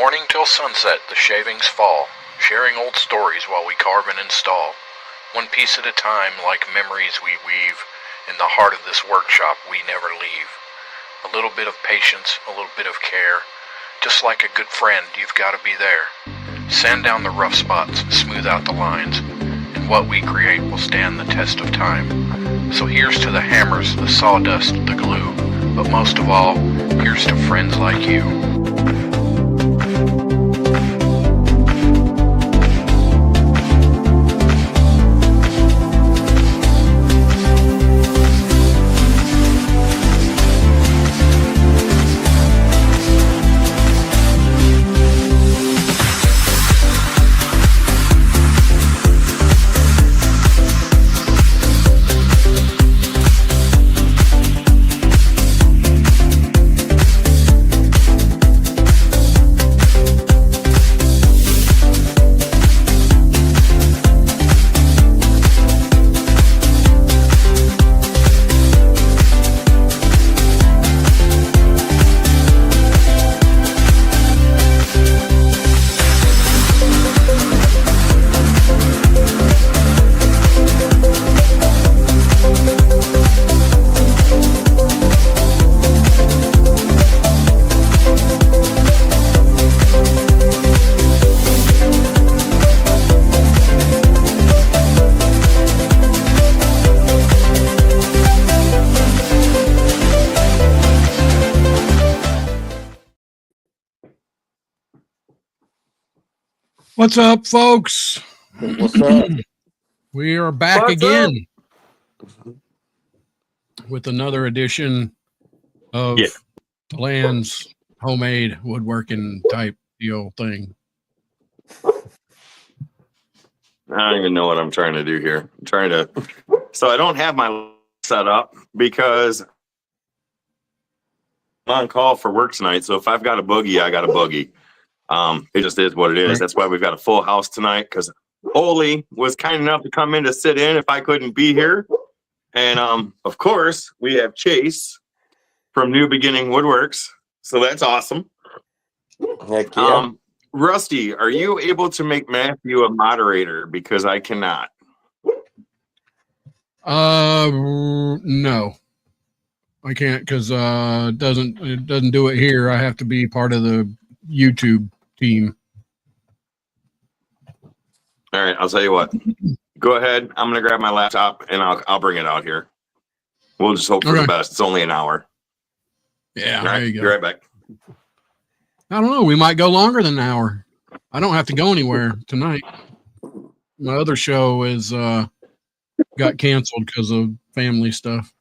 morning till sunset the shavings fall, sharing old stories while we carve and install. One piece at a time, like memories we weave, in the heart of this workshop we never leave. A little bit of patience, a little bit of care. Just like a good friend, you've got to be there. Sand down the rough spots, smooth out the lines, and what we create will stand the test of time. So here's to the hammers, the sawdust, the glue, but most of all, here's to friends like you. What's up, folks? What's up? We are back again with another edition of Deland's homemade woodworking type deal thing. I don't even know what I'm trying to do here. I'm trying to, so I don't have my set up because I'm on call for work tonight. So if I've got a boogie, I got a boogie. It just is what it is. Right. That's why we've got a full house tonight, because Oli was kind enough to come in to sit in if I couldn't be here. And of course, we have Chase from New Beginning Woodworks. So that's awesome. Heck yeah. Rusty, are you able to make Matthew a moderator? Because I cannot. No. I can't because it doesn't do it here. I have to be part of the YouTube team. All right, I'll tell you what. Go ahead. I'm gonna grab my laptop and I'll bring it out here. We'll just hope for the best. It's only an hour. Yeah, all right, there you go. Be right back. I don't know. We might go longer than an hour. I don't have to go anywhere tonight. My other show is got canceled because of family stuff.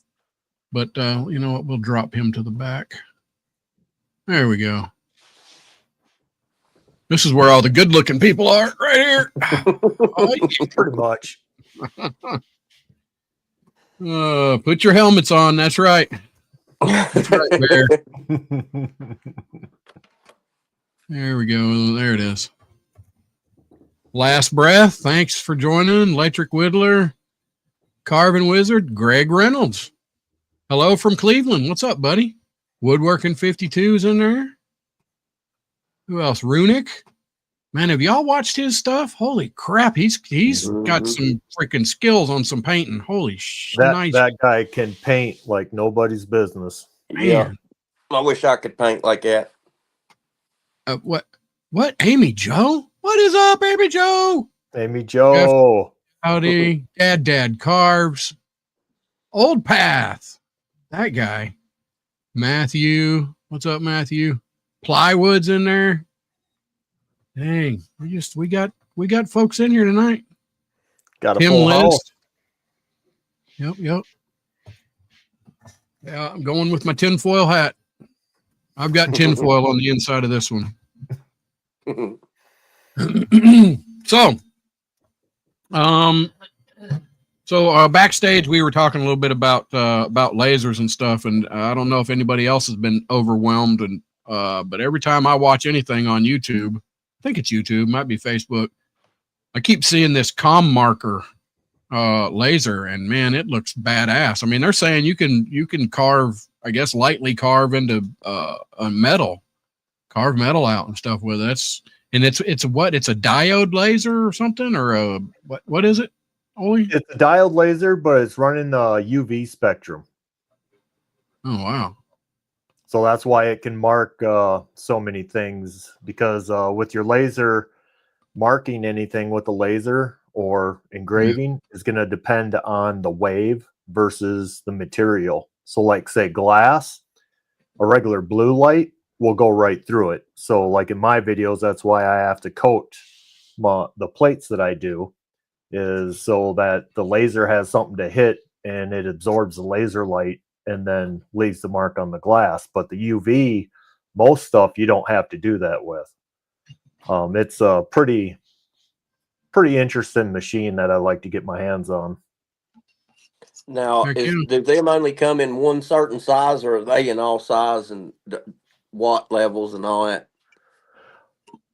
But you know what? We'll drop him to the back. There we go. This is where all the good-looking people are, right here. Oh, yeah. Pretty much. Put your helmets on. That's right. That's right, Bear. There we go. There it is. Last breath. Thanks for joining. Electric Whittler, Carving Wizard, Greg Reynolds. Hello from Cleveland. What's up, buddy? Woodworking 52's in there. Who else? Runic. Man, have y'all watched his stuff? Holy crap. He's got some freaking skills on some painting. Holy shit. That guy can paint like nobody's business. Man. Yeah. I wish I could paint like that. What? Amy Joe? What is up, Amy Joe? Amy Joe. Howdy. Dad Carves. Old Path. That guy. Matthew. What's up, Matthew? Plywood's in there. Dang, we got folks in here tonight. Got a full house. Yep. Yeah, I'm going with my tinfoil hat. I've got tinfoil on the inside of this one. So backstage we were talking a little bit about lasers and stuff, and I don't know if anybody else has been overwhelmed, and but every time I watch anything on YouTube, I think it's YouTube, might be Facebook, I keep seeing this comm marker laser, and man, it looks badass. I mean, they're saying you can carve, I guess, lightly carve into a metal carve metal out and stuff with it. It's what? It's a diode laser or something, or a what is it? Ollie? It's a diode laser, but it's running UV spectrum. Oh wow. So that's why it can mark so many things, because with your laser, marking anything with a laser or engraving is going to depend on the wave versus the material. So like say glass, a regular blue light will go right through it. So like in my videos, that's why I have to coat the plates that I do, is so that the laser has something to hit and it absorbs the laser light and then leaves the mark on the glass. But the UV, most stuff you don't have to do that with. It's a pretty interesting machine that I like to get my hands on. Now, Heck yeah. do them only come in one certain size, or are they in all size and watt levels and all that?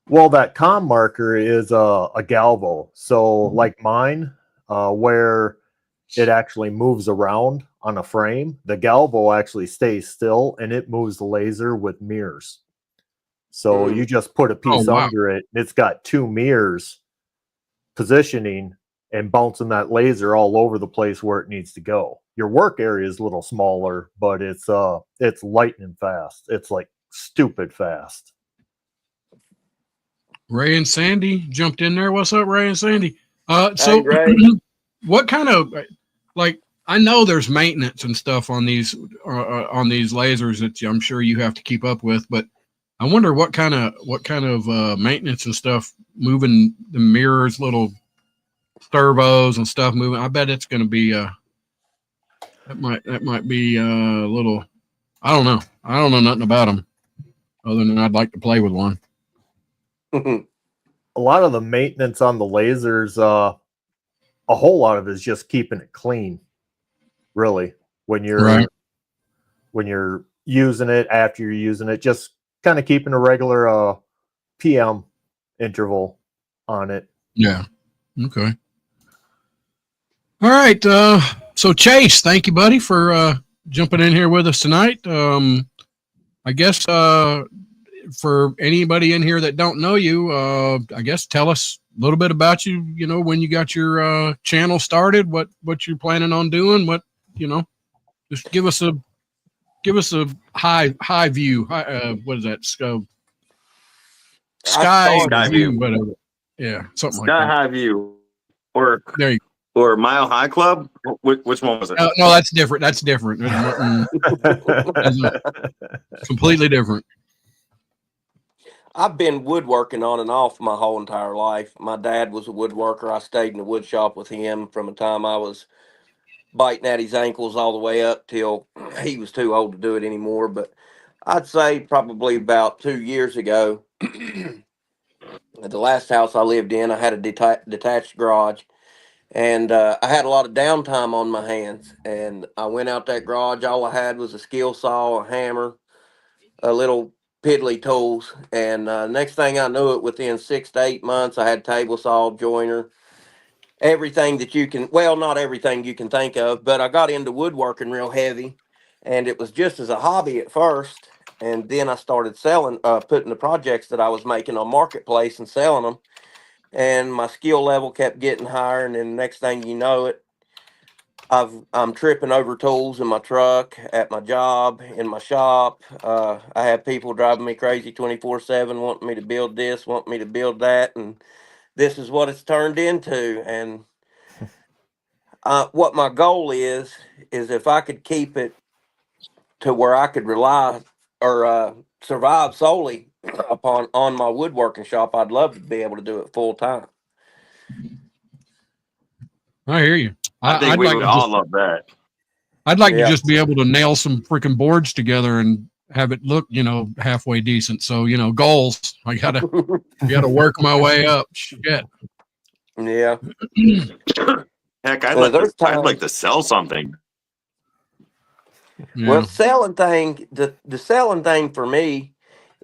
Well, that com marker is a galvo. So like mine, where it actually moves around on a frame, the galvo actually stays still and it moves the laser with mirrors. So you just put a piece wow. under it. It's got two mirrors positioning and bouncing that laser all over the place where it needs to go. Your work area is a little smaller, but it's lightning fast. It's like stupid fast. Ray and Sandy jumped in there. What's up, Ray and Sandy? So Hey, Ray. what kind of, like, I know there's maintenance and stuff on these lasers that I'm sure you have to keep up with, but I wonder what kind of maintenance and stuff, moving the mirrors, little servos and stuff moving. I bet it's going to be that might be a little. I don't know. I don't know nothing about them other than I'd like to play with one. A lot of the maintenance on the lasers, a whole lot of it is just keeping it clean. Really, when you're using it, after you're using it, just kind of keeping a regular PM interval on it. Yeah. Okay. All right. So Chase, thank you, buddy, for jumping in here with us tonight. I guess for anybody in here that don't know you, I guess tell us a little bit about you. You know, when you got your channel started, what you're planning on doing, just give us a high view. What is that? Sky view, whatever. Yeah, something like that. Sky High View, or There you go. Or Mile High Club. Which one was it? No, that's different. That's different. Completely different. I've been woodworking on and off my whole entire life. My dad was a woodworker. I stayed in the wood shop with him from the time I was biting at his ankles all the way up till he was too old to do it anymore. But I'd say probably about 2 years ago, at the last house I lived in, I had a detached garage. And I had a lot of downtime on my hands. And I went out that garage. All I had was a skill saw, a hammer, a little piddly tools. And next thing I knew it, within 6 to 8 months, I had table saw, joiner, everything that you can, well, not everything you can think of, but I got into woodworking real heavy. And it was just as a hobby at first. And then I started selling, putting the projects that I was making on Marketplace and selling them. And my skill level kept getting higher. And then next thing you know it, I'm tripping over tools in my truck, at my job, in my shop. I have people driving me crazy 24/7, wanting me to build this, wanting me to build that, and this is what it's turned into. And what my goal is if I could keep it to where I could rely or survive solely on my woodworking shop, I'd love to be able to do it full time. I hear you. I think we would all love that. I'd like to just be able to nail some freaking boards together and have it look, halfway decent. So, goals. I gotta work my way up. Shit. Yeah. Heck, I'd like to sell something. Yeah. Well, the selling thing for me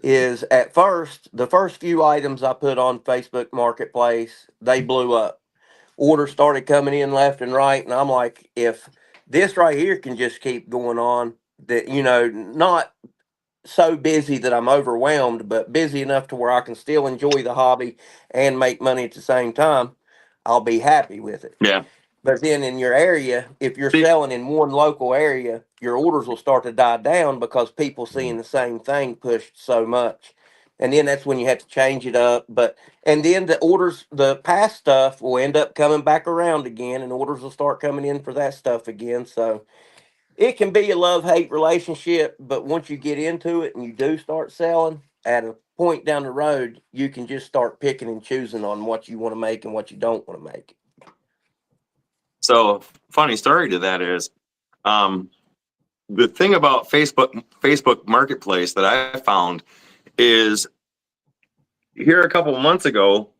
is, at first, the first few items I put on Facebook Marketplace, they blew up. Orders started coming in left and right, and I'm like, if this right here can just keep going on, that not so busy that I'm overwhelmed, but busy enough to where I can still enjoy the hobby and make money at the same time, I'll be happy with it. Yeah. But then in your area, if you're See, selling in one local area, your orders will start to die down because people seeing the same thing pushed so much. And then that's when you have to change it up. But and then the orders, the past stuff will end up coming back around again, and orders will start coming in for that stuff again. So it can be a love-hate relationship, but once you get into it and you do start selling, at a point down the road, you can just start picking and choosing on what you want to make and what you don't want to make. so funny story to that is, the thing about Facebook Marketplace that I found is here a couple of months ago,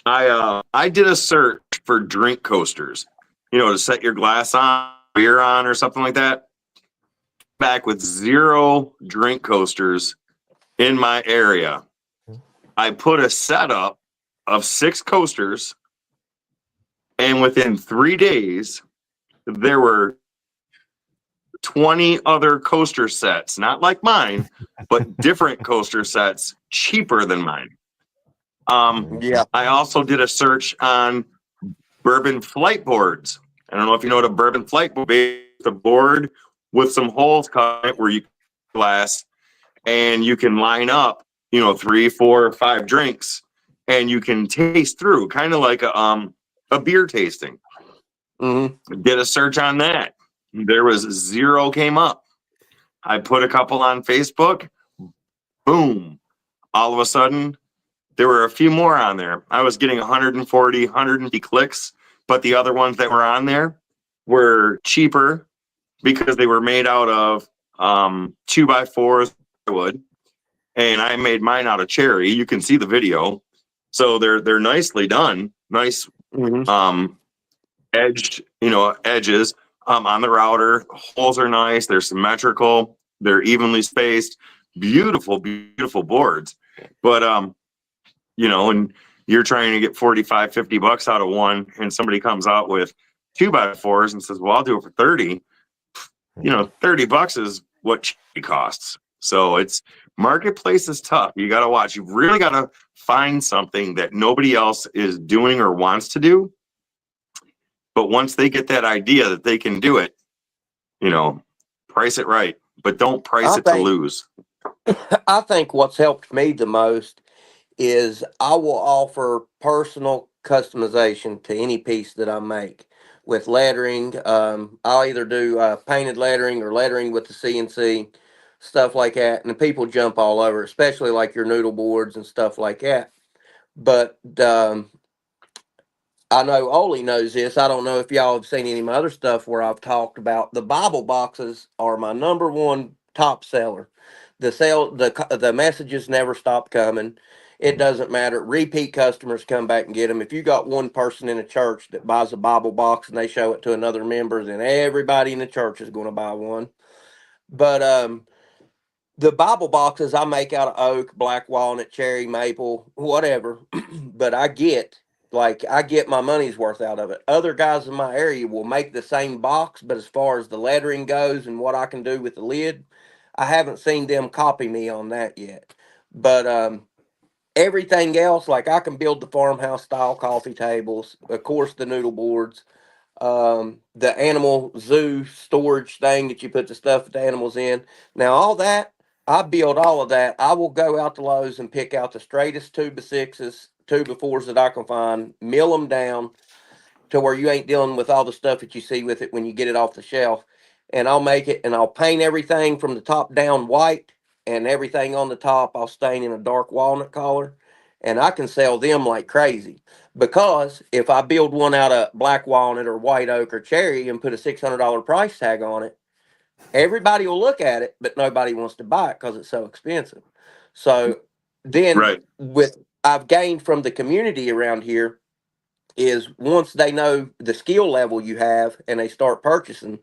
I did a search for drink coasters, to set your glass on, beer on, or something like that. Back with 0 drink coasters in my area. I put a setup of 6 coasters, and within 3 days, there were 20 other coaster sets, not like mine, but different coaster sets, cheaper than mine. Yeah. I also did a search on bourbon flight boards. I don't know if you know what a bourbon flight board is. It's a board with some holes cut in it where you glass and you can line up, 3, 4, 5 drinks, and you can taste through, kind of like a beer tasting. Mm-hmm. Did a search on that. There was 0 came up. I put a couple on Facebook. Boom. All of a sudden, there were a few more on there. I was getting 140, 150 clicks, but the other ones that were on there were cheaper because they were made out of 2x4s wood, and I made mine out of cherry. You can see the video, so they're nicely done, nice Mm-hmm. edged, edges on the router. The holes are nice. They're symmetrical. They're evenly spaced. Beautiful, beautiful boards. But and you're trying to get 45, $50 out of one, and somebody comes out with 2x4s and says, well, I'll do it for 30. $30 is what it costs. So it's marketplace is tough. You got to watch. You really got to find something that nobody else is doing or wants to do. But once they get that idea that they can do it, price it right, but don't price I it to think lose. I think what's helped me the most is I will offer personal customization to any piece that I make with lettering. I'll either do painted lettering or lettering with the CNC, stuff like that. And the people jump all over, especially like your noodle boards and stuff like that. But I know Oli knows this. I don't know if y'all have seen any of my other stuff where I've talked about the Bible boxes are my number one top seller. The messages never stop coming. It doesn't matter. Repeat customers come back and get them. If you got one person in a church that buys a Bible box and they show it to another member, then everybody in the church is going to buy one. But the Bible boxes I make out of oak, black walnut, cherry, maple, whatever. But I get my money's worth out of it. Other guys in my area will make the same box, but as far as the lettering goes and what I can do with the lid, I haven't seen them copy me on that yet. But everything else, like I can build the farmhouse style coffee tables, of course the noodle boards, the animal zoo storage thing that you put the stuff with the animals in. Now all that I build all of that. I will go out to Lowe's and pick out the straightest 2x6s, 2x4s that I can find, mill them down to where you ain't dealing with all the stuff that you see with it when you get it off the shelf. And I'll make it and I'll paint everything from the top down white, and everything on the top I'll stain in a dark walnut color. And I can sell them like crazy because if I build one out of black walnut or white oak or cherry and put a $600 price tag on it, everybody will look at it, but nobody wants to buy it because it's so expensive. So then Right. with I've gained from the community around here is once they know the skill level you have and they start purchasing,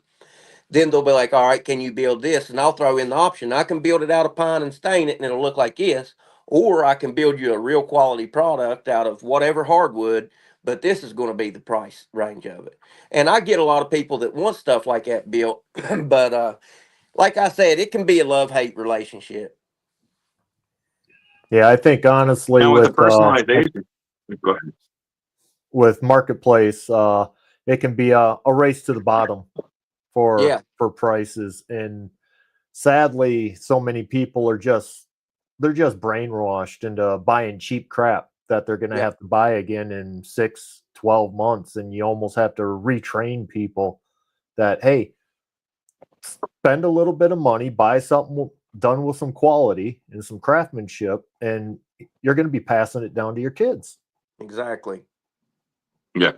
then they'll be like, all right, can you build this? And I'll throw in the option. I can build it out of pine and stain it and it'll look like this. Or I can build you a real quality product out of whatever hardwood, but this is going to be the price range of it. And I get a lot of people that want stuff like that built, but like I said, it can be a love-hate relationship. Yeah, I think honestly Now with the personalization, go ahead. with marketplace, it can be a race to the bottom Yeah, for prices, and sadly, so many people are just they're just brainwashed into buying cheap crap that they're going to yeah, have to buy again in 6, 12 months, and you almost have to retrain people that hey, spend a little bit of money, buy something done with some quality and some craftsmanship, and you're going to be passing it down to your kids. exactly. Yeah.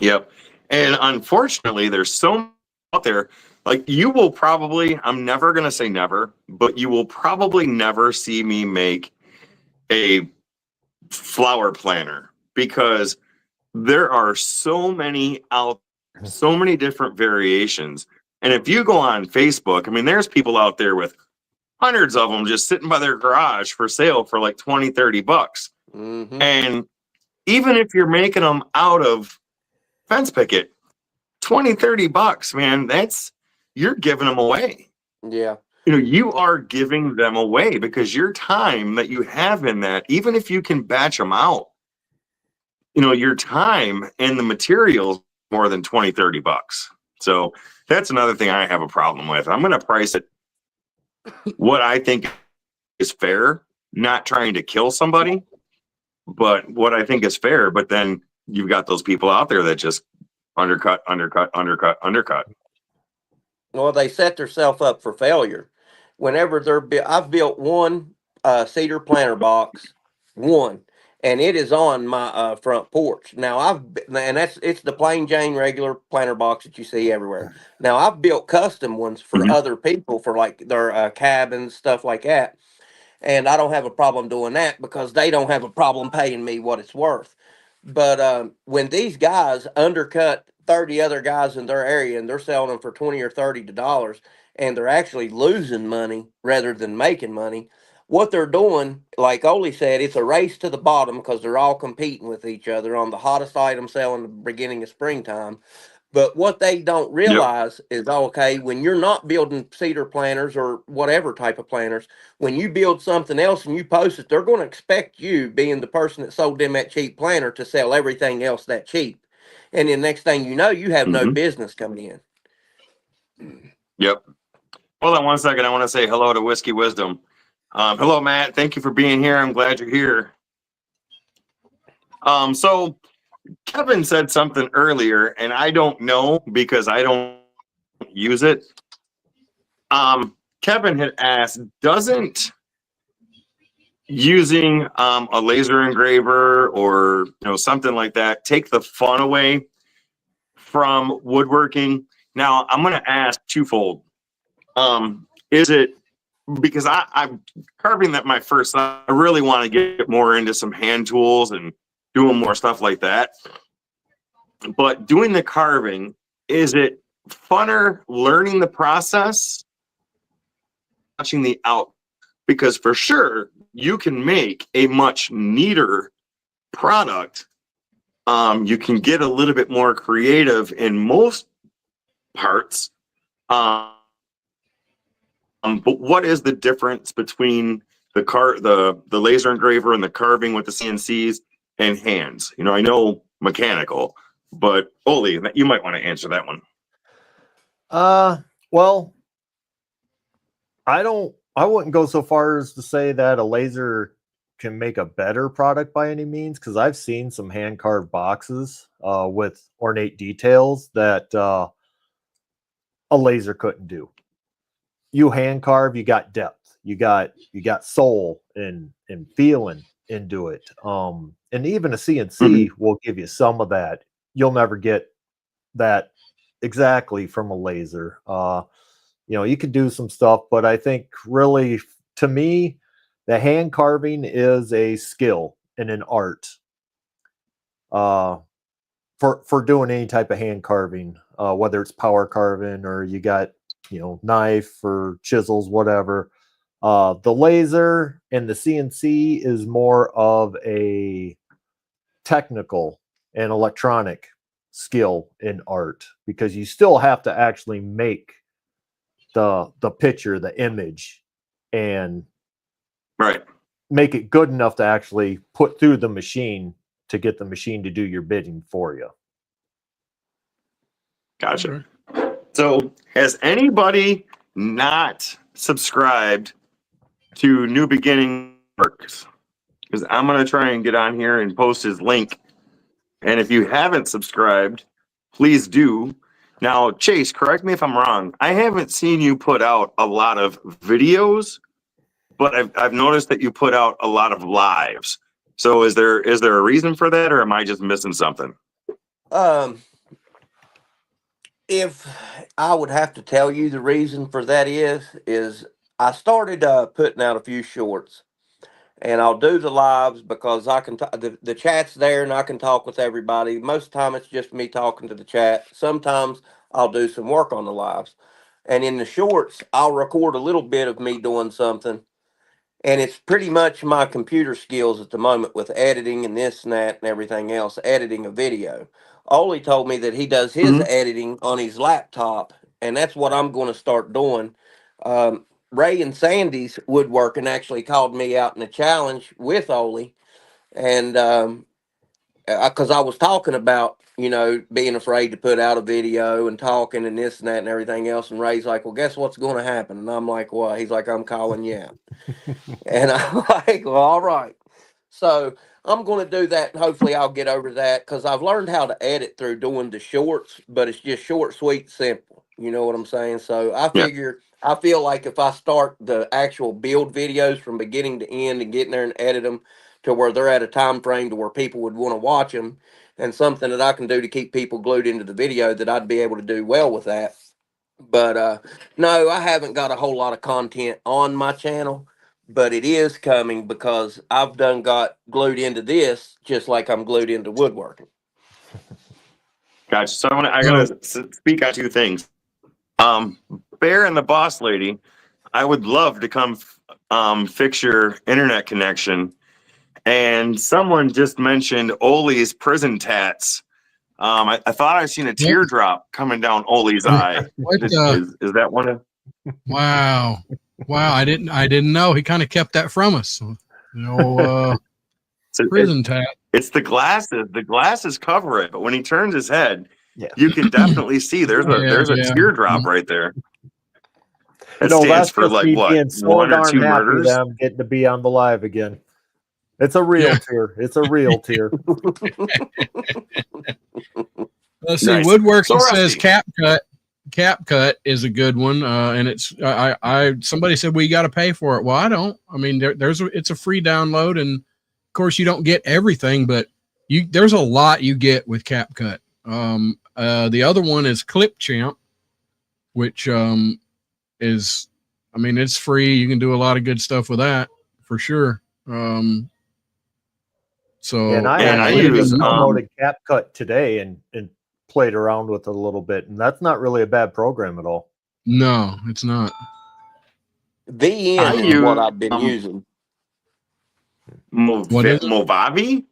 Yep. And unfortunately, there's so many out there. Like you will probably, I'm never going to say never, but you will probably never see me make a flower planner because there are so many out, so many different variations. And if you go on Facebook, I mean, there's people out there with hundreds of them just sitting by their garage for sale for like 20, 30 bucks. Mm-hmm. And even if you're making them out of fence picket, 20, 30 bucks, man, that's you're giving them away. Yeah, You know, you are giving them away because your time that you have in that, even if you can batch them out, you know, your time and the materials more than 20, 30 bucks. So that's another thing I have a problem with. I'm going to price it what I think is fair, not trying to kill somebody, but what I think is fair. But then you've got those people out there that just undercut, undercut, undercut, undercut. well, they set themselves up for failure. Whenever I've built one cedar planter box, one, and it is on my front porch. Now and it's the plain Jane regular planter box that you see everywhere. Now I've built custom ones for Mhm. other people for like their cabins, stuff like that, and I don't have a problem doing that because they don't have a problem paying me what it's worth. But when these guys undercut 30 other guys in their area and they're selling them for 20 or $30 and they're actually losing money rather than making money, what they're doing, like Oli said, it's a race to the bottom because they're all competing with each other on the hottest item selling in the beginning of springtime. But what they don't Yep. realize is okay, when you're not building cedar planters or whatever type of planters, when you build something else and you post it, they're going to expect you, being the person that sold them that cheap planter, to sell everything else that cheap. And then next thing you know, you have no Hmm. business coming in. Yep. Hold on one second. I want to say hello to Whiskey Wisdom. Hello, Matt. Thank you for being here. I'm glad you're here. So Kevin said something earlier, and I don't know because I don't use it. Kevin had asked, doesn't using a laser engraver or something like that take the fun away from woodworking? Now I'm going to ask twofold. Is it because I'm carving that my first, I really want to get more into some hand tools and doing more stuff like that. But doing the carving, is it funner learning the process, watching the out? Because for sure you can make a much neater product. You can get a little bit more creative in most parts. But what is the difference between the laser engraver and the carving with the CNCs and hands? I know mechanical, but Oli, you might want to answer that one. Well, I wouldn't go so far as to say that a laser can make a better product by any means, because I've seen some hand carved boxes with ornate details that a laser couldn't do. You hand carve, you got depth, you got soul and feeling into it. And even a CNC will give you some of that. You'll never get that exactly from a laser. You could do some stuff, but I think really, to me, the hand carving is a skill and an art for doing any type of hand carving, whether it's power carving or you got knife or chisels, whatever. The laser and the CNC is more of a technical and electronic skill in art, because you still have to actually make the picture, the image, and Right. make it good enough to actually put through the machine to get the machine to do your bidding for you. Gotcha. So has anybody not subscribed to New Beginning Works? Because I'm going to try and get on here and post his link. And if you haven't subscribed, please do. Now, Chase, correct me if I'm wrong. I haven't seen you put out a lot of videos, but I've noticed that you put out a lot of lives. So is there a reason for that, or am I just missing something? If I would have to tell you the reason for that is I started putting out a few shorts, and I'll do the lives because I can the chat's there and I can talk with everybody. Most of the time it's just me talking to the chat. Sometimes I'll do some work on the lives, and in the shorts I'll record a little bit of me doing something. And it's pretty much my computer skills at the moment with editing and this and that and everything else, editing a video. Ollie told me that he does his editing on his laptop, and that's what I'm going to start doing. Ray and Sandy's Woodworking actually called me out in a challenge with Ollie, and because I was talking about, being afraid to put out a video and talking and this and that and everything else. And Ray's like, well, guess what's going to happen? And I'm like, well, he's like, I'm calling you out. And I'm like, well, all right. So I'm going to do that, and hopefully I'll get over that because I've learned how to edit through doing the shorts, but it's just short, sweet, simple. You know what I'm saying? So I feel like if I start the actual build videos from beginning to end and getting there and edit them to where they're at a time frame to where people would want to watch them, and something that I can do to keep people glued into the video, that I'd be able to do well with that. But no, I haven't got a whole lot of content on my channel, but it is coming because I've done got glued into this just like I'm glued into woodworking. Gotcha. So I gotta speak on two things. Bear and the Boss Lady, I would love to come fix your internet connection. And someone just mentioned Ole's prison tats. I thought I seen a teardrop coming down Ole's eye. Is that one of? Wow. I didn't know. He kind of kept that from us. Prison tat. It's the glasses. The glasses cover it, but when he turns his head, you can definitely see there's a teardrop right there. It stands for like what? Being so 1 or darn 2 happy murders. that I'm getting to be on the live again. It's a real tear. It's a real tear. Let's see. Nice. Woodworking So says cap cut is a good one, and it's somebody said we got to pay for it. Well, I don't. I mean, it's a free download, and of course you don't get everything, but there's a lot you get with cap cut. The other one is Clip Champ, which is, I mean, it's free. You can do a lot of good stuff with that for sure. And I use downloaded CapCut today and played around with it a little bit, and that's not really a bad program at all. No, it's not. VN is what I've been using. Movavi,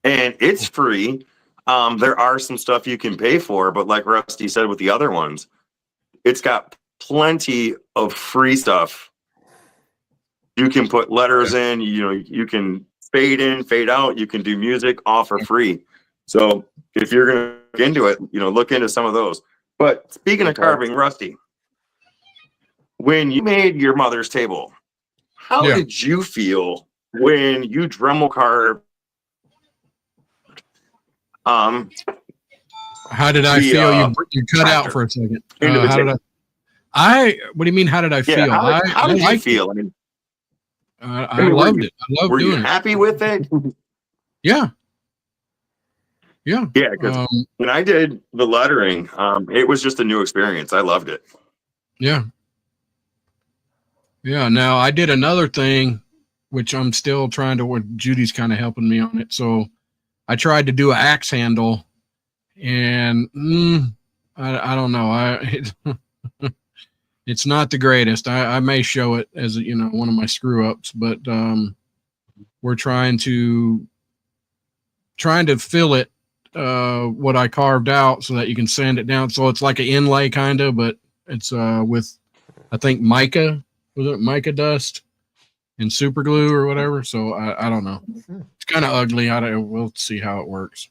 and it's free. There are some stuff you can pay for, but like Rusty said with the other ones, it's got plenty of free stuff. You can put letters in, you can fade in, fade out. You can do music all for free. So if you're going to look into it, look into some of those. But speaking of carving, Rusty, when you made your mother's table, how did you feel when you Dremel carved? How did I feel? You cut out for a second. What do you mean? How did I feel? How did you feel? I loved it. I loved were doing you happy with it? Yeah. Because when I did the lettering, it was just a new experience. I loved it. Yeah. Now I did another thing, which I'm still trying to work. Judy's kind of helping me on it. So I tried to do an axe handle, and I don't know. It's not the greatest. I may show it as one of my screw ups, but we're trying to fill it what I carved out so that you can sand it down. So it's like an inlay kind of, but it's with I think mica, was it mica dust and super glue or whatever. So I don't know. It's kind of ugly. We'll see how it works.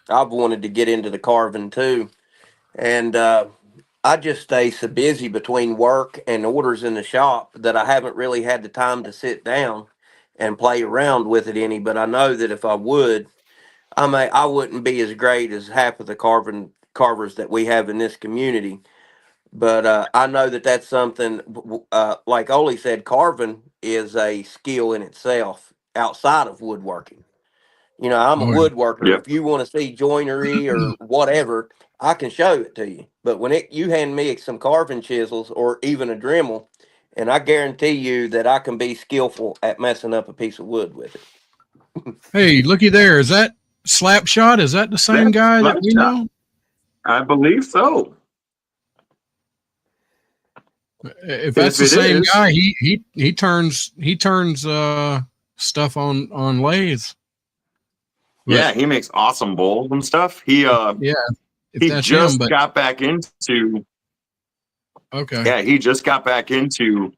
I've wanted to get into the carving too, and I just stay so busy between work and orders in the shop that I haven't really had the time to sit down and play around with it any. But I know that if I would, I wouldn't be as great as half of the carvers that we have in this community. But I know that that's something, like Oli said, carving is a skill in itself outside of woodworking. You know, I'm a Oh, woodworker. Yep. If you want to see joinery or whatever, I can show it to you. But when you hand me some carving chisels or even a Dremel, and I guarantee you that I can be skillful at messing up a piece of wood with it. hey, looky there. Is that Slapshot? Is that the same That's guy that we Slapshot. know? I believe so. If that's If the it same is, guy, he turns stuff on lathes. But yeah, he makes awesome bowls and stuff. yeah, if He that's him, just but got back into okay. yeah, he just got back into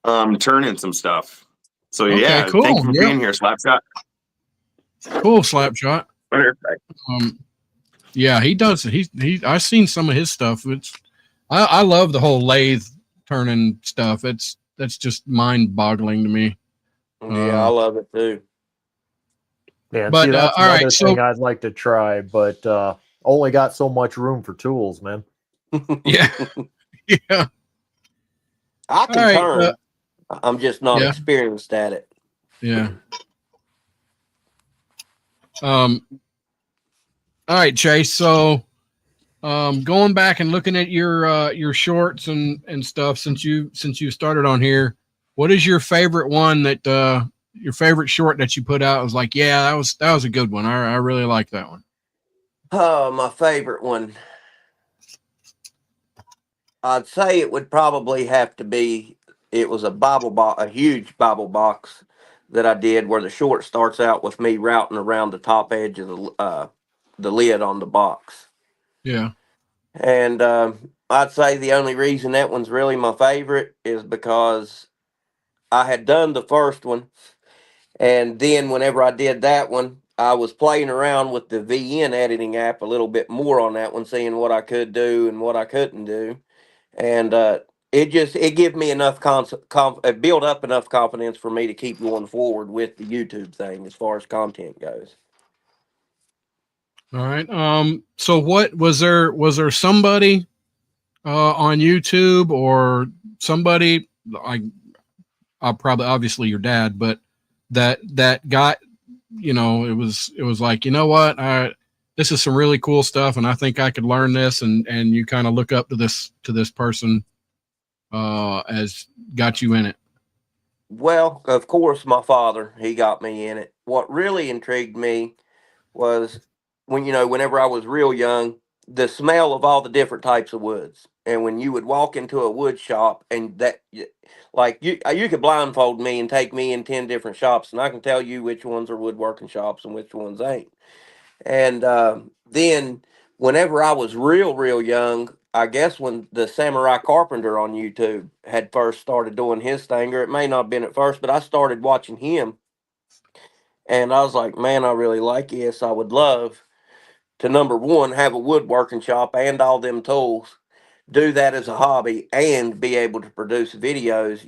turning some stuff. So Okay, yeah, thank cool. you for Yep. being here, Slapshot. Cool Slapshot. Perfect. Yeah, he does. I've seen some of his stuff. I love the whole lathe turning stuff. That's just mind boggling to me. Yeah, I love it too. Yeah, and see, But that's all right, another so thing I'd like to try, but only got so much room for tools, man. yeah, yeah. I All can right, turn. I'm just not yeah, experienced at it. yeah. All right, Chase. So going back and looking at your shorts and stuff since you started on here, what is your favorite one that your favorite short that you put out was like, yeah, that was a good one. I really like that one. Oh, my favorite one. I'd say it would probably have to be. It was a Bible box, a huge Bible box that I did, where the short starts out with me routing around the top edge of the lid on the box. Yeah. And I'd say the only reason that one's really my favorite is because I had done the first one, and then whenever I did that one, I was playing around with the VN editing app a little bit more on that one, seeing what I could do and what I couldn't do, and it gave me enough build up enough confidence for me to keep going forward with the YouTube thing as far as content goes. All right. So what was there somebody on YouTube or somebody like I'll probably obviously your dad, but that got it was like, you know what, this is some really cool stuff and I think I could learn this, and you kind of look up to this person as got you in it. Well, of course, my father, he got me in it. What really intrigued me was whenever I was real young, the smell of all the different types of woods. And when you would walk into a wood shop and like you could blindfold me and take me in 10 different shops and I can tell you which ones are woodworking shops and which ones ain't. And then whenever I was real young, I guess when the Samurai Carpenter on YouTube had first started doing his thing, or it may not have been at first, but I started watching him and I was like, man, I really like this. I would love to, number one, have a woodworking shop and all them tools, do that as a hobby, and be able to produce videos,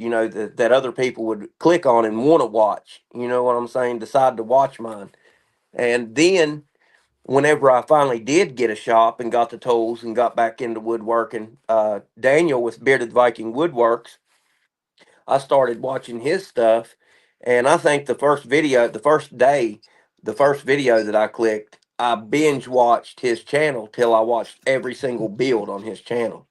that other people would click on and want to watch. You know what I'm saying? Decide to watch mine. And then whenever I finally did get a shop and got the tools and got back into woodworking, Daniel with Bearded Viking Woodworks, I started watching his stuff. And I think the first video that I clicked, I binge watched his channel till I watched every single build on his channel.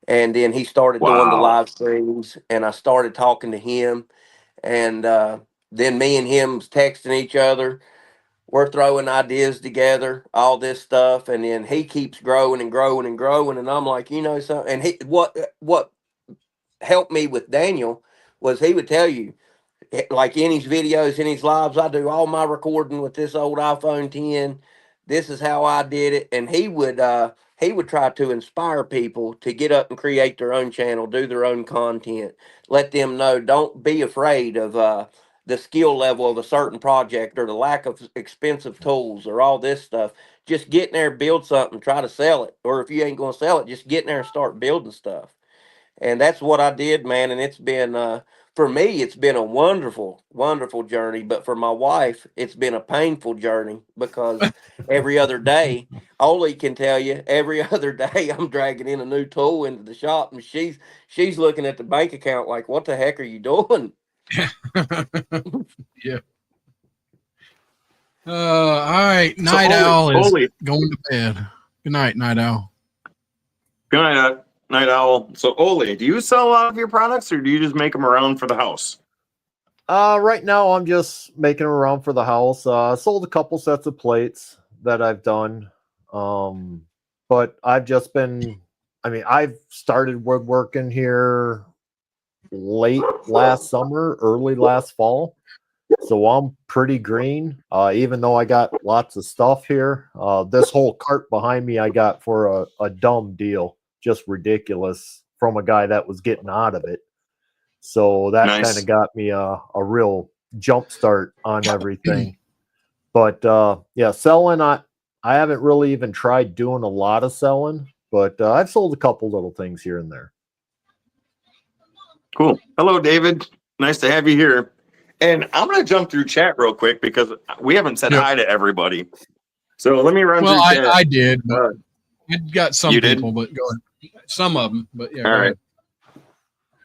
And then he started doing the Wow. live streams, and I started talking to him. And then me and him was texting each other. We're throwing ideas together, all this stuff, and then he keeps growing and growing and growing. And I'm like, so. And what helped me with Daniel was he would tell you like in his videos, in his lives, I do all my recording with this old iPhone 10. This is how I did it. And he would try to inspire people to get up and create their own channel, do their own content, let them know, don't be afraid of the skill level of a certain project or the lack of expensive tools or all this stuff. Just get in there, build something, try to sell it. Or if you ain't going to sell it, just get in there and start building stuff. And that's what I did, man. And it's been, for me, it's been a wonderful, wonderful journey. But for my wife, it's been a painful journey because every other day, Oli can tell you, every other day I'm dragging in a new tool into the shop, and she's looking at the bank account like, "What the heck are you doing?" Yeah. All right. So, Night Owl is Oli, going to bed. Good night, Night Owl. good night, Night Owl. So, Oli, do you sell a lot of your products, or do you just make them around for the house? Right now I'm just making them around for the house. Sold a couple sets of plates that I've done. But I've just been, I've started woodworking here late last summer, early last fall. So I'm pretty green, even though I got lots of stuff here. This whole cart behind me I got for a dumb deal, just ridiculous, from a guy that was getting out of it. So that Nice. kind of got me a real jump start on everything. But yeah, selling, I haven't really even tried doing a lot of selling, but I've sold a couple little things here and there. Cool. Hello, David. Nice to have you here. And I'm going to jump through chat real quick because we haven't said Yep. hi to everybody. So let me run Well, through chat. I did, but it got some You did? people, but go ahead. Some of them, but yeah. All go right. ahead.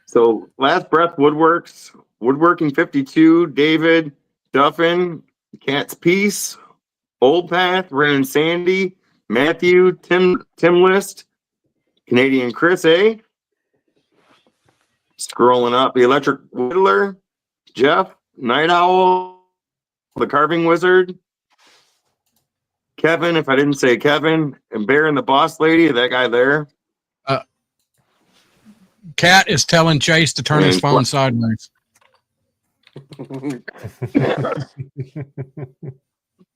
So Last Breath Woodworks, Woodworking 52, David, Duffin, Cat's Peace, Old Path, Ren and Sandy, Matthew, Tim List, Canadian Chris A. Scrolling up, the Electric Whittler, Jeff, Night Owl, the Carving Wizard, Kevin, if I didn't say Kevin, and Bear and the Boss Lady, that guy there. Cat is telling Chase to turn his And phone sideways.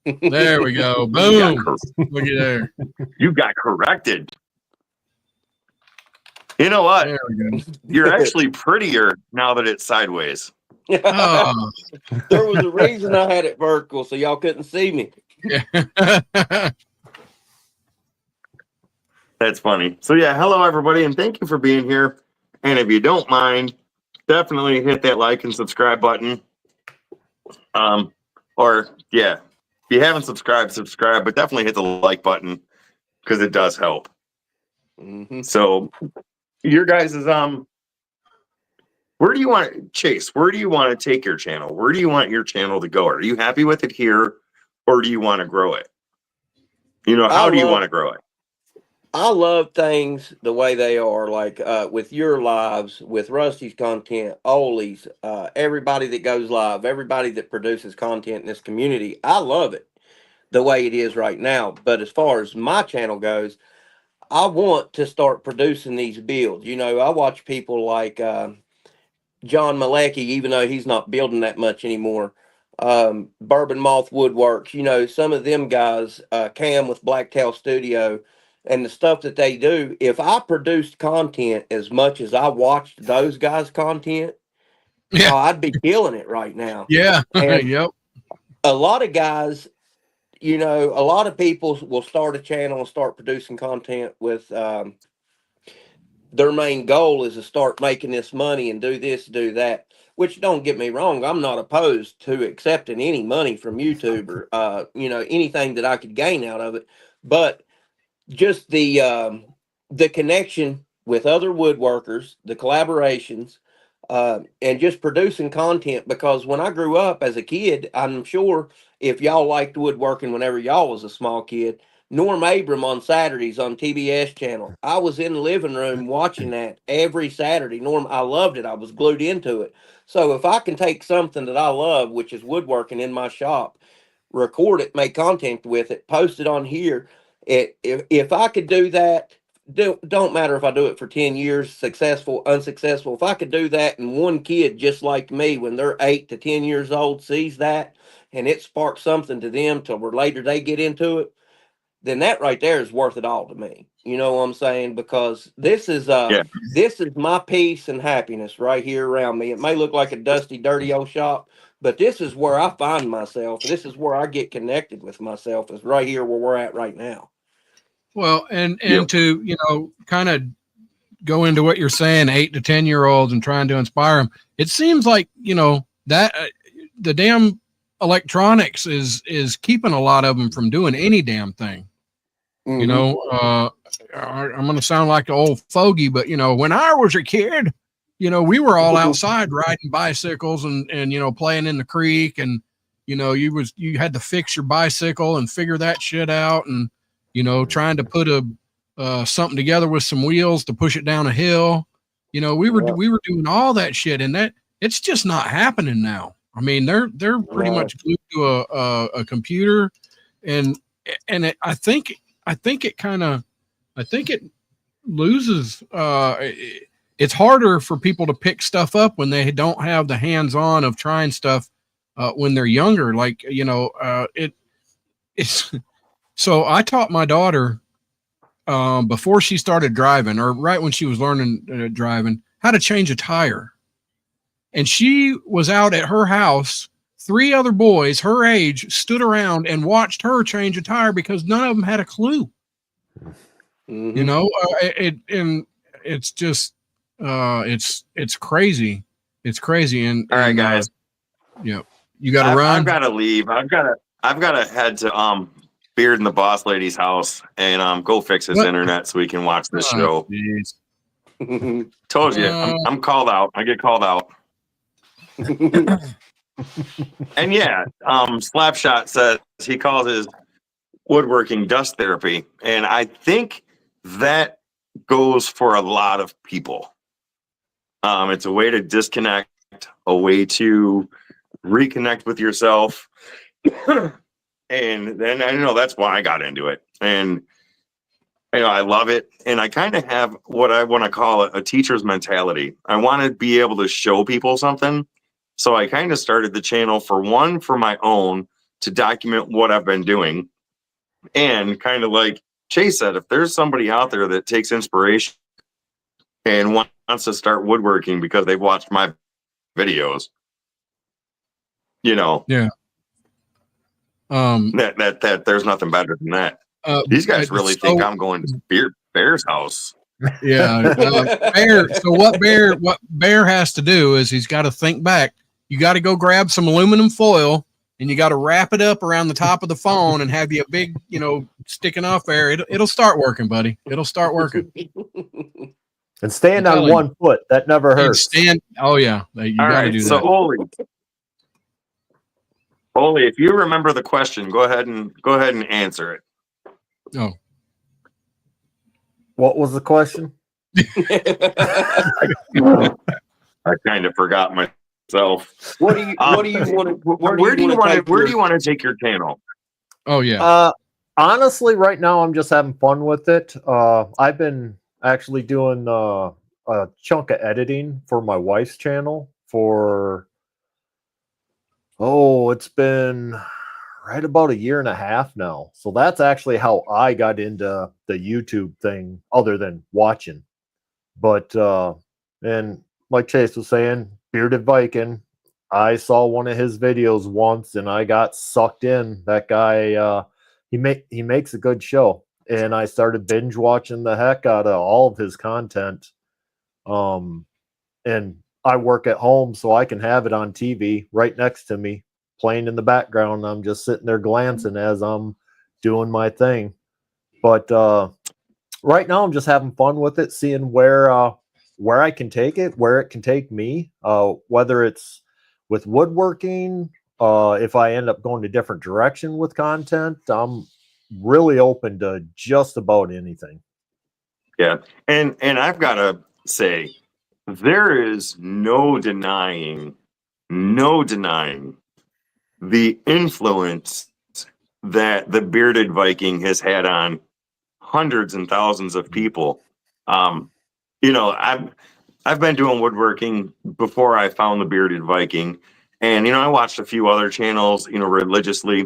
There we go. Boom. Look at there. You got corrected. You know what? There we go. You're actually prettier now that it's sideways. Oh. There was a reason I had it vertical, so y'all couldn't see me. Yeah. That's funny. So yeah, hello everybody, and thank you for being here. And if you don't mind, definitely hit that like and subscribe button. Or yeah, if you haven't subscribed, subscribe, but definitely hit the like button because it does help. Mm-hmm. So your guys is where do you want Chase? Where do you want to take your channel? Where do you want your channel to go? Are you happy with it here, or do you want to grow it? You know, how do you want to grow it? I love things the way they are, like with your lives, with Rusty's content, Oli's, everybody that goes live, everybody that produces content in this community. I love it the way it is right now. But as far as my channel goes, I want to start producing these builds. You know, I watch people like John Malecki, even though he's not building that much anymore. Bourbon Moth Woodworks, you know, some of them guys, Cam with Blacktail Studio, and the stuff that they do. If I produced content as much as I watched those guys' content, Yeah. I'd be killing it right now. Yeah. And Yep. a lot of guys, you know, a lot of people will start a channel and start producing content with their main goal is to start making this money and do this, do that. Which, don't get me wrong, I'm not opposed to accepting any money from YouTube or you know, anything that I could gain out of it. But just the connection with other woodworkers, the collaborations, and just producing content. Because when I grew up as a kid, I'm sure if y'all liked woodworking whenever y'all was a small kid, Norm Abram on Saturdays on TBS channel. I was in the living room watching that every Saturday. Norm, I loved it. I was glued into it. So if I can take something that I love, which is woodworking in my shop, record it, make content with it, post it on here. If I could do that don't matter if I do it for 10 years, successful, unsuccessful. If I could do that and one kid just like me, when they're 8 to 10 years old, sees that and it sparks something to them to where later they get into it, then that right there is worth it all to me. You know what I'm saying? Because Yeah. this is my peace and happiness right here around me. It may look like a dusty, dirty old shop, but this is where I find myself. This is where I get connected with myself, is right here where we're at right now. Well, and Yep. to, kind of go into what you're saying, 8 to 10-year-olds and trying to inspire them. It seems like, that the damn electronics is keeping a lot of them from doing any damn thing. Mhm. I'm going to sound like the old fogey, but when I was a kid, we were all outside riding bicycles and playing in the creek, and you had to fix your bicycle and figure that shit out, and trying to put something together with some wheels to push it down a hill. We were doing all that shit, and that it's just not happening now. I mean, they're pretty much glued to a computer, and I think it loses. It's harder for people to pick stuff up when they don't have the hands-on of trying stuff when they're younger. Like it's. So I taught my daughter before she started driving, or right when she was learning driving, how to change a tire. And she was out at her house. 3 other boys her age stood around and watched her change a tire because none of them had a clue. And it's just it's crazy. It's crazy. And All right, guys. You got to run. I've got to leave. I've got to head to Beard and the Boss Lady's house and go fix his internet so we can watch this show. Geez. Told you, I'm called out. I get called out. And yeah, Slapshot says he calls his woodworking dust therapy, and I think that goes for a lot of people. It's a way to disconnect, a way to reconnect with yourself. And then I know that's why I got into it. And I love it. And I kind of have what I want to call a teacher's mentality. I want to be able to show people something. So I kind of started the channel for my own, to document what I've been doing. And kind of like Chase said, if there's somebody out there that takes inspiration and wants to start woodworking because they've watched my videos, yeah. That there's nothing better than that. These guys really think I'm going to Bear's house. Yeah, Bear. So what Bear has to do is he's got to think back. You got to go grab some aluminum foil and you got to wrap it up around the top of the phone and have you a big, sticking off there. It'll start working, buddy. It'll start working. And stand on one foot. That never hurts. Oh yeah, you got to do that. So Oli, if you remember the question, go ahead and answer it. Oh. What was the question? I kind of forgot myself. Where do you want to take your channel? Oh yeah. Honestly, right now I'm just having fun with it. I've been actually doing a chunk of editing for my wife's channel for it's been right about 1.5 years now. So that's actually how I got into the YouTube thing, other than watching. But and like Chase was saying, Bearded Viking, I saw one of his videos once and I got sucked in. That guy, he makes a good show, and I started binge watching the heck out of all of his content. And I work at home, so I can have it on TV right next to me, playing in the background. I'm just sitting there glancing as I'm doing my thing. But right now I'm just having fun with it, seeing where I can take it, where it can take me, whether it's with woodworking, if I end up going a different direction with content. I'm really open to just about anything. Yeah. And I've got to say, there is no denying the influence that the Bearded Viking has had on hundreds and thousands of people. You know, I've been doing woodworking before I found the Bearded Viking, and you know, I watched a few other channels, you know, religiously.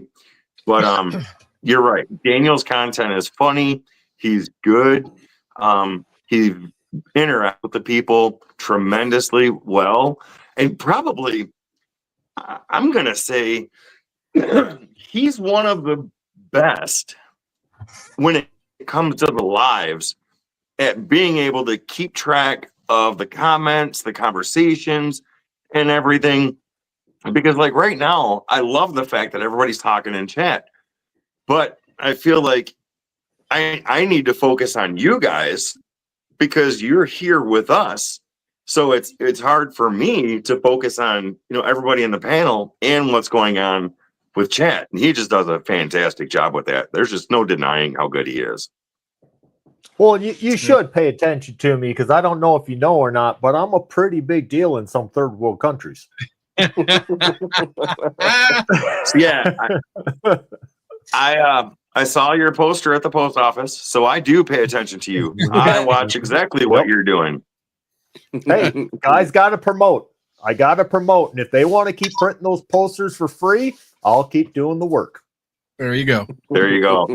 But you're right. Daniel's content is funny. He's good. He interacts with the people tremendously well, and probably I'm gonna say he's one of the best when it comes to the lives at being able to keep track of the comments, the conversations, and everything. Because like right now, I love the fact that everybody's talking in chat, but I feel like I need to focus on you guys because you're here with us. So it's hard for me to focus on, you know, everybody in the panel and what's going on with chat. And he just does a fantastic job with that. There's just no denying how good he is. Well, you should pay attention to me because I don't know if you know or not, but I'm a pretty big deal in some third world countries. Yeah, I saw your poster at the post office, so I do pay attention to you. I watch exactly what you're doing. Hey, guys, got to promote. I got to promote, and if they want to keep printing those posters for free, I'll keep doing the work. There you go. There you go.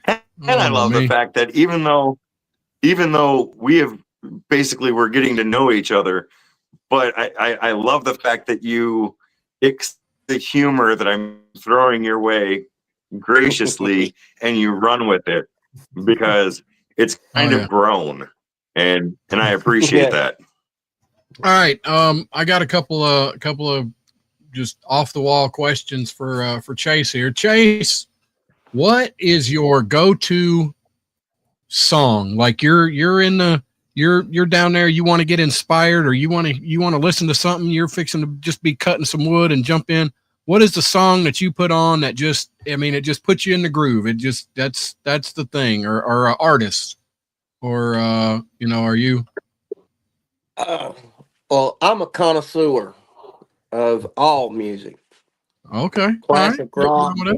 And I love the fact that even though we have basically we're getting to know each other, but I love the fact that you the humor that I'm throwing your way graciously and you run with it because it's kind of grown and I appreciate that. All right. I got a couple of just off the wall questions for Chase here. Chase, what is your go-to song? Like you're down there, you want to get inspired or you want to listen to something, you're fixing to just be cutting some wood and jump in. What is the song that you put on that just, I mean, it just puts you in the groove? It just, that's the thing, or artist, or, you know, are you? Well, I'm a connoisseur of all music. Okay. Classic All right. rock,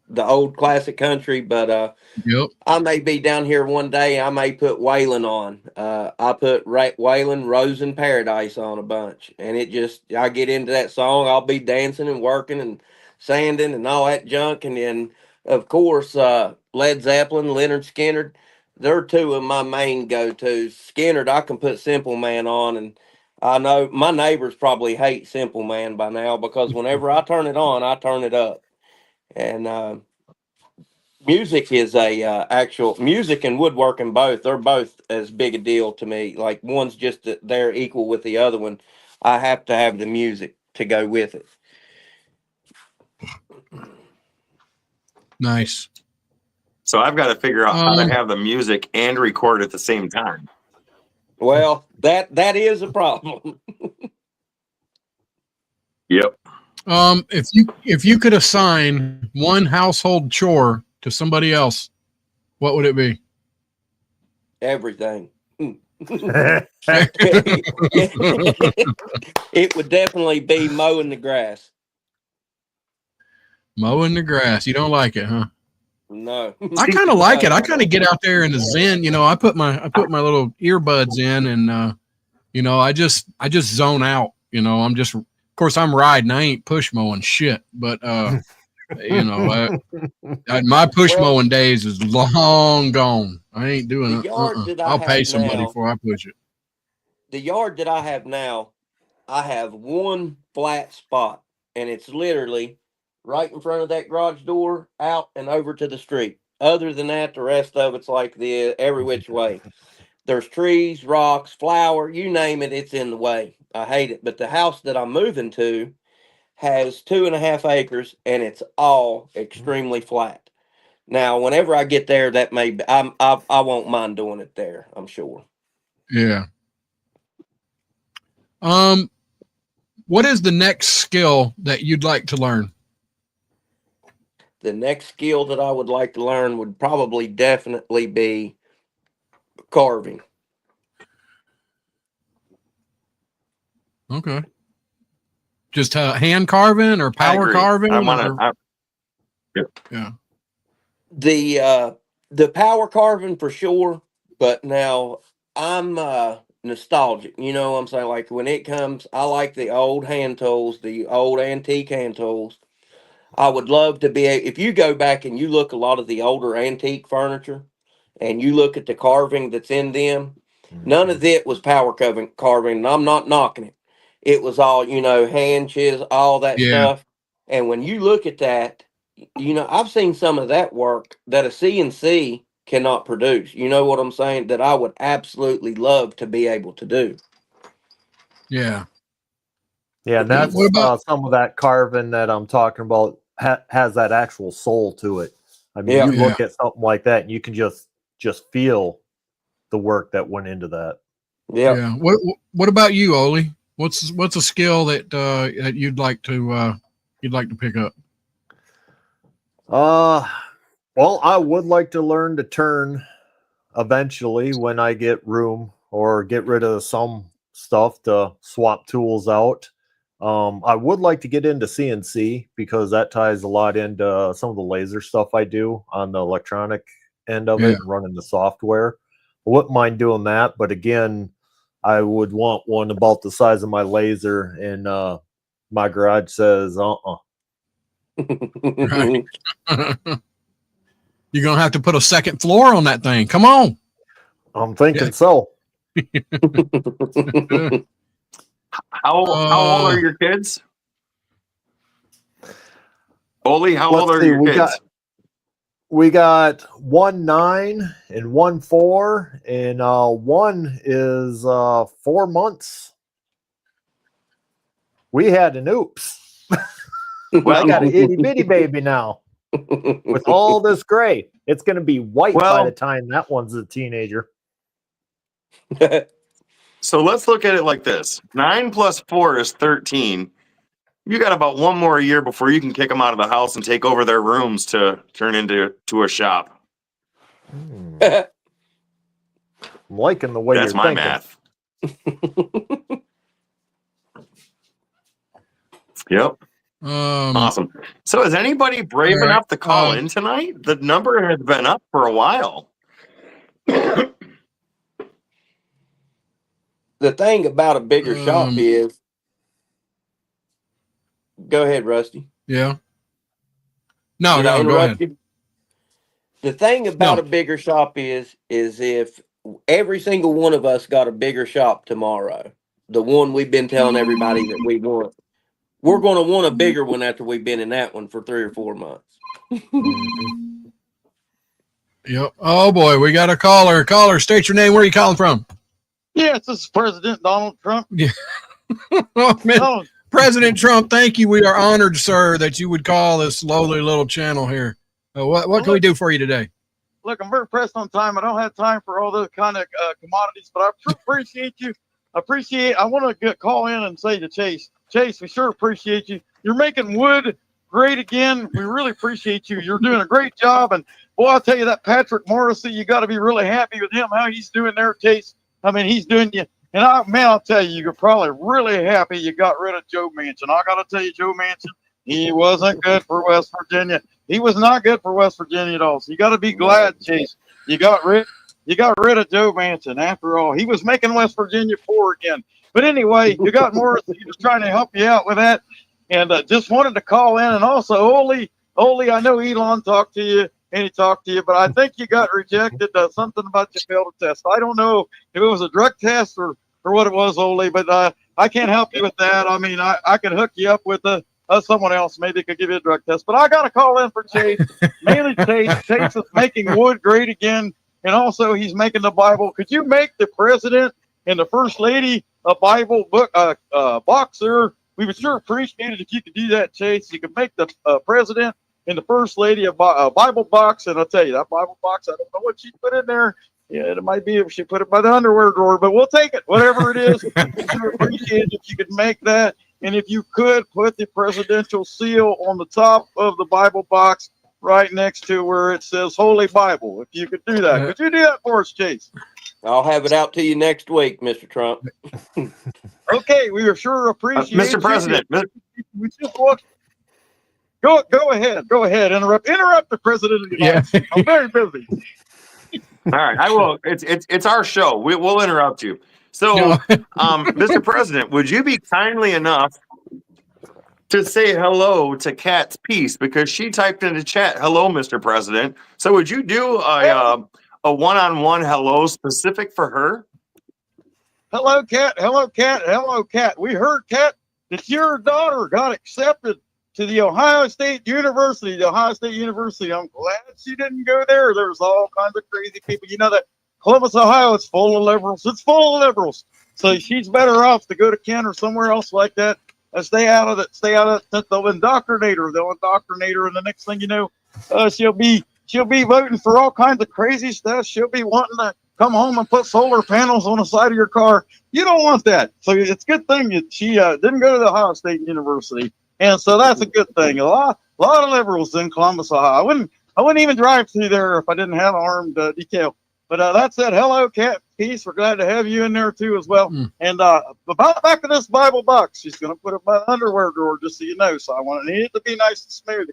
the old classic country, but Yep. I may be down here one day. I may put Waylon on. I put Waylon Rose in Paradise on a bunch, and it just I get into that song. I'll be dancing and working and sanding and all that junk, and then of course Led Zeppelin, Leonard Skinner. They're two of my main go-tos. Skinner, I can put Simple Man on, and I know my neighbors probably hate Simple Man by now because whenever I turn it on, I turn it up, and music is a actual music and woodworking both. They're both as big a deal to me. Like one's just they're equal with the other one. I have to have the music to go with it. Nice. So I've got to figure out how to have the music and record at the same time. Well, that is a problem. Yep. If you could assign one household chore to somebody else, what would it be? Everything. It would definitely be mowing the grass. Mowing the grass. You don't like it, huh? No. I kind of like it. I kind of get out there in the zen. You know, I put my little earbuds in, and you know, I just zone out. You know, I'm just, of course, I'm riding. I ain't push mowing shit, but you know, my push mowing days is long gone. I ain't doing it. I'll pay somebody before I push it. The yard that I have now, I have one flat spot, and it's literally right in front of that garage door, out and over to the street. Other than that, the rest of it's like the every which way. There's trees, rocks, flower, you name it, it's in the way. I hate it. But the house that I'm moving to has 2.5 acres, and it's all extremely flat. Now, whenever I get there, that may be, I won't mind doing it there, I'm sure. Yeah. What is the next skill that you'd like to learn? The next skill that I would like to learn would probably definitely be carving. Okay. Just hand carving or power carving? I want to. Yeah. The power carving for sure, but now I'm nostalgic. You know what I'm saying? Like when it comes, I like the old hand tools, the old antique hand tools. I would love to be if you go back and you look a lot of the older antique furniture and you look at the carving that's in them, none of it was power carving, and I'm not knocking it. It was all, hand chisel, all that Yeah. stuff. And when you look at that, I've seen some of that work that a CNC cannot produce. You know what I'm saying? That I would absolutely love to be able to do. Yeah. Yeah, and that's What about some of that carving that I'm talking about has that actual soul to it. I mean, Yeah. you yeah. look at something like that, and you can just feel the work that went into that. Yeah. Yeah. What about you, Oli? What's a skill that that you'd like to pick up? Well, I would like to learn to turn eventually when I get room or get rid of some stuff to swap tools out. I would like to get into CNC because that ties a lot into some of the laser stuff I do on the electronic end of Yeah. it and running the software. I wouldn't mind doing that, but again, I would want one about the size of my laser, and my garage says, Right. You're gonna have to put a second floor on that thing. Come on. I'm thinking so. How old are your kids? Oli, how old Let's are see, your kids? we got 1 9 and 1 4, and one is 4 months. We had an oops. I got an itty bitty baby now with all this gray. It's going to be white by the time that one's a teenager. So let's look at it like this: 9 plus 4 is 13. You got about one more year before you can kick them out of the house and take over their rooms to turn into a shop. I'm liking the way That's you're my thinking. math. Yep. Awesome. So is anybody brave enough to call in tonight? The number has been up for a while. The thing about a bigger shop is, go ahead, Rusty. Yeah. No, Did I go interrupt ahead. you? The thing about a bigger shop is if every single one of us got a bigger shop tomorrow, the one we've been telling everybody that we want, we're going to want a bigger one after we've been in that one for 3 or 4 months. Yep. Oh boy, we got a caller. Caller, state your name. Where are you calling from? Yes, this is President Donald Trump. Yeah. Oh, man. Oh, President Trump, thank you. We are honored, sir, that you would call this lowly little channel here. What can we do for you today? look, I'm very pressed on time. I don't have time for all those kind of commodities, but I sure appreciate you. I want to call in and say to Chase, we sure appreciate you. You're making wood great again. We really appreciate you. You're doing a great job. And boy, I'll tell you that Patrick Morrissey, you got to be really happy with him, how he's doing there, Chase. I mean, he's doing you. And I'll tell you, you're probably really happy you got rid of Joe Manchin. I got to tell you, Joe Manchin, he wasn't good for West Virginia. He was not good for West Virginia at all. So you got to be glad, Chase. You got rid of Joe Manchin. After all, he was making West Virginia poor again. But anyway, you got Morrissey. He was trying to help you out with that, and just wanted to call in. And also, Oli, I know Elon talked to you, and he talked to you, but I think you got rejected. Something about you failed a test. I don't know if it was a drug test or what it was, Oli, but I can't help you with that. I mean, I could hook you up with someone else. Maybe could give you a drug test. But I got to call in for Chase. Mainly Chase. Chase is making wood great again. And also, he's making the Bible. Could you make the president and the first lady a Bible book boxer? We would sure appreciate it if you could do that, Chase. You could make the president and the first lady a Bible box. And I'll tell you, that Bible box, I don't know what she put in there. Yeah, it might be if she put it by the underwear drawer, but we'll take it. Whatever it is, we sure appreciate it if you could make that. And if you could put the presidential seal on the top of the Bible box right next to where it says Holy Bible, if you could do that. Could you do that for us, Chase? I'll have it out to you next week, Mr. Trump. Okay, we are sure appreciate Mr. President. We just want. Go ahead. Interrupt the president of the United States. I'm very busy. All right, I will. It's our show. We'll interrupt you. So, No. Mr. President, would you be kindly enough to say hello to Kat's piece, because she typed in the chat, "Hello, Mr. President." So, would you do a one-on-one hello specific for her? Hello, Kat. Hello, Kat. Hello, Kat. We heard, Kat, that your daughter got accepted to the Ohio State University. The Ohio State University. I'm glad she didn't go there. There's all kinds of crazy people. You know that Columbus, Ohio, it's full of liberals. It's full of liberals. So she's better off to go to Kent or somewhere else like that. Stay out of it. Stay out of it. They'll indoctrinate her. And the next thing you know, she'll be voting for all kinds of crazy stuff. She'll be wanting to come home and put solar panels on the side of your car. You don't want that. So it's a good thing that she didn't go to the Ohio State University. And so that's a good thing. A lot of liberals in Columbus, Ohio. I wouldn't even drive through there if I didn't have armed decal. But that said, hello, Kat. Peace. We're glad to have you in there too as well. And back to this Bible box. She's going to put it in my underwear drawer, just so you know. So I need it to be nice and smooth.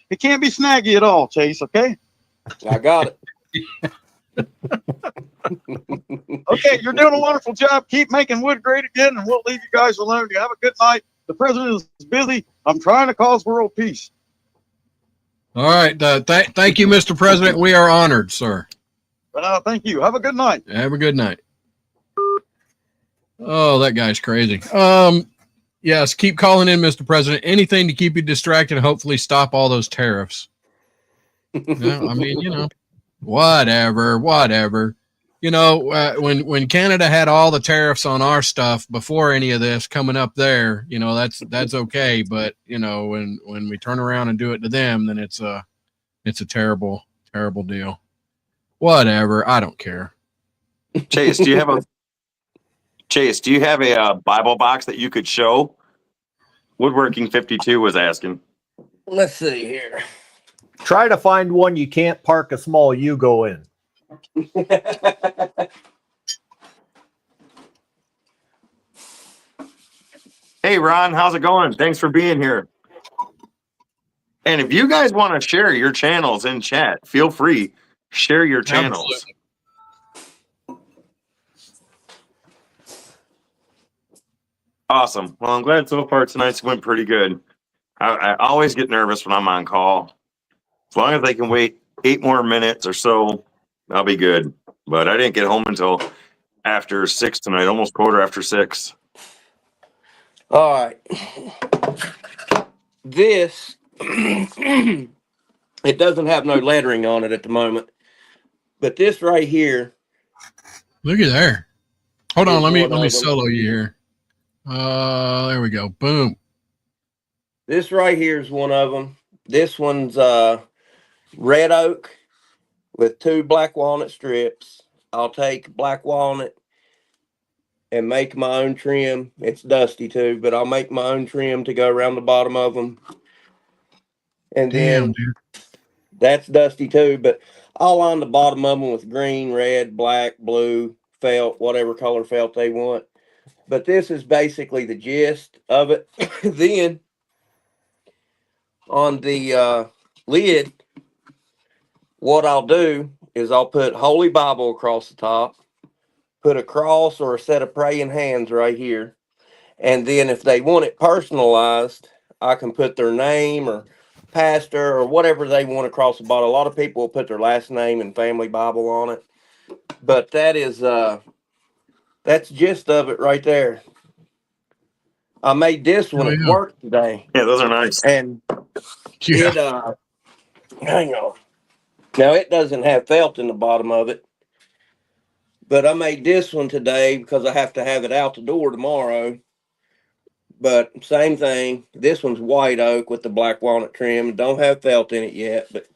It can't be snaggy at all, Chase. Okay. I got it. Okay, you're doing a wonderful job. Keep making wood great again, and we'll leave you guys alone. You have a good night. The president is busy. I'm trying to cause world peace. All right. Thank you, Mr. President. We are honored, sir. Thank you. Have a good night. Have a good night. Oh, that guy's crazy. Yes, keep calling in, Mr. President. Anything to keep you distracted and hopefully stop all those tariffs. Yeah, I mean, whatever. When Canada had all the tariffs on our stuff before any of this coming up there, that's okay. But when we turn around and do it to them, then it's a terrible deal. Whatever, I don't care. Chase, do you have a Bible box that you could show? Woodworking 52 was asking. Let's see here. Try to find one you can't park a small Yugo in. Hey, Ron, how's it going? Thanks for being here. And if you guys want to share your channels in chat, feel free. Share your channels. Absolutely. Awesome. Well, I'm glad so far tonight's went pretty good. I always get nervous when I'm on call. As long as I can wait 8 more minutes or so, I'll be good. But I didn't get home until after 6 tonight, almost quarter after 6. All right. This, it doesn't have no lettering on it at the moment. But this right here. Look at there. Hold on, let me them. solo you here. There we go. Boom. This right here is one of them. This one's red oak with 2 black walnut strips. I'll take black walnut and make my own trim. It's dusty too, but I'll make my own trim to go around the bottom of them. And then that's dusty too, but I'll line the bottom of them with green, red, black, blue, felt, whatever color felt they want. But this is basically the gist of it. Then on the lid, what I'll do is I'll put Holy Bible across the top, put a cross or a set of praying hands right here. And then if they want it personalized, I can put their name or pastor or whatever they want across the bottom. A lot of people will put their last name and family Bible on it. But that is that's gist of it right there. I made this one at work today. Yeah, those are nice. And it hang on. Now it doesn't have felt in the bottom of it. But I made this one today because I have to have it out the door tomorrow. But same thing. This one's white oak with the black walnut trim. Don't have felt in it yet. But